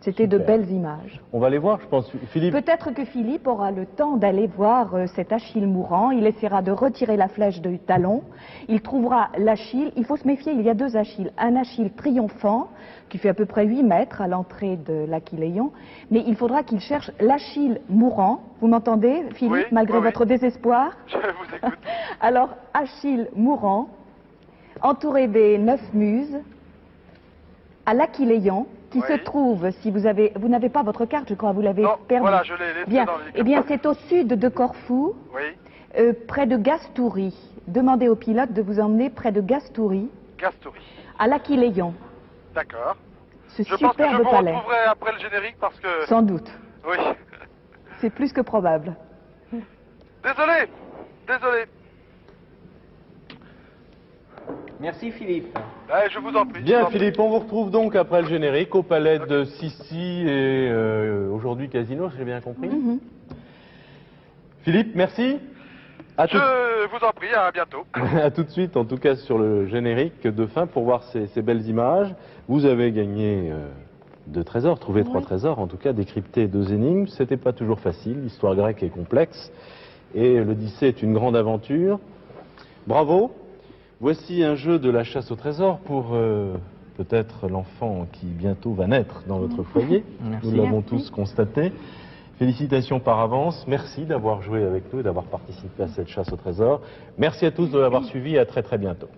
Speaker 3: C'était de belles images.
Speaker 1: On va les voir, je pense. Philippe.
Speaker 3: Peut-être que Philippe aura le temps d'aller voir cet Achille mourant. Il essaiera de retirer la flèche du talon. Il trouvera l'Achille. Il faut se méfier, il y a deux Achilles. Un Achille triomphant, qui fait à peu près 8 mètres à l'entrée de l'Aquileion. Mais il faudra qu'il cherche l'Achille mourant. Vous m'entendez, Philippe,
Speaker 2: Oui,
Speaker 3: malgré
Speaker 2: oui,
Speaker 3: votre désespoir?
Speaker 2: Je vous écoute.
Speaker 3: Alors, Achille mourant, entouré des 9 muses, à l'Aquileion, qui se trouve, si vous n'avez pas votre carte, je crois, vous l'avez perdue.
Speaker 2: Voilà, je l'ai laissée
Speaker 3: Bien.
Speaker 2: dans
Speaker 3: Eh bien, c'est au sud de Corfou,
Speaker 2: Oui,
Speaker 3: près de Gastourie. Demandez au pilote de vous emmener près de Gastourie,
Speaker 2: Gastourie.
Speaker 3: à l'Aquileion.
Speaker 2: D'accord.
Speaker 3: Ce
Speaker 2: Je pense que je
Speaker 3: superbe
Speaker 2: vous
Speaker 3: palais.
Speaker 2: retrouverai après le générique parce que...
Speaker 3: Sans doute.
Speaker 2: Oui.
Speaker 3: C'est plus que probable.
Speaker 2: Désolé.
Speaker 4: Merci Philippe.
Speaker 2: Je vous en prie.
Speaker 1: Bien, Philippe, on vous retrouve donc après le générique au palais de Sissi et aujourd'hui Casino, si j'ai bien compris. Philippe, merci.
Speaker 2: Je vous en prie, à bientôt.
Speaker 1: À tout de suite, en tout cas sur le générique de fin pour voir ces belles images. Vous avez gagné 2 trésors, trouvé 3 trésors, en tout cas décrypté 2 énigmes. C'était pas toujours facile, l'histoire grecque est complexe et l'Odyssée est une grande aventure. Bravo. Voici un jeu de la chasse au trésor pour peut-être l'enfant qui bientôt va naître dans votre foyer.
Speaker 4: Merci.
Speaker 1: Nous l'avons tous constaté. Félicitations par avance. Merci d'avoir joué avec nous et d'avoir participé à cette chasse au trésor. Merci à tous de l'avoir suivi et à très très bientôt.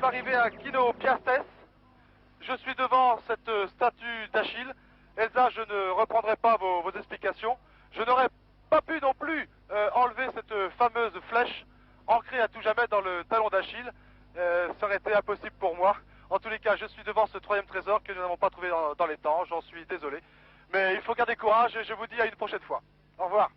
Speaker 2: arrivé à Kino Piastes. Je suis devant cette statue d'Achille. Elsa, je ne reprendrai pas vos explications. Je n'aurais pas pu non plus enlever cette fameuse flèche ancrée à tout jamais dans le talon d'Achille. Ça aurait été impossible pour moi. En tous les cas, je suis devant ce troisième trésor que nous n'avons pas trouvé dans les temps. J'en suis désolé. Mais il faut garder courage et je vous dis à une prochaine fois. Au revoir.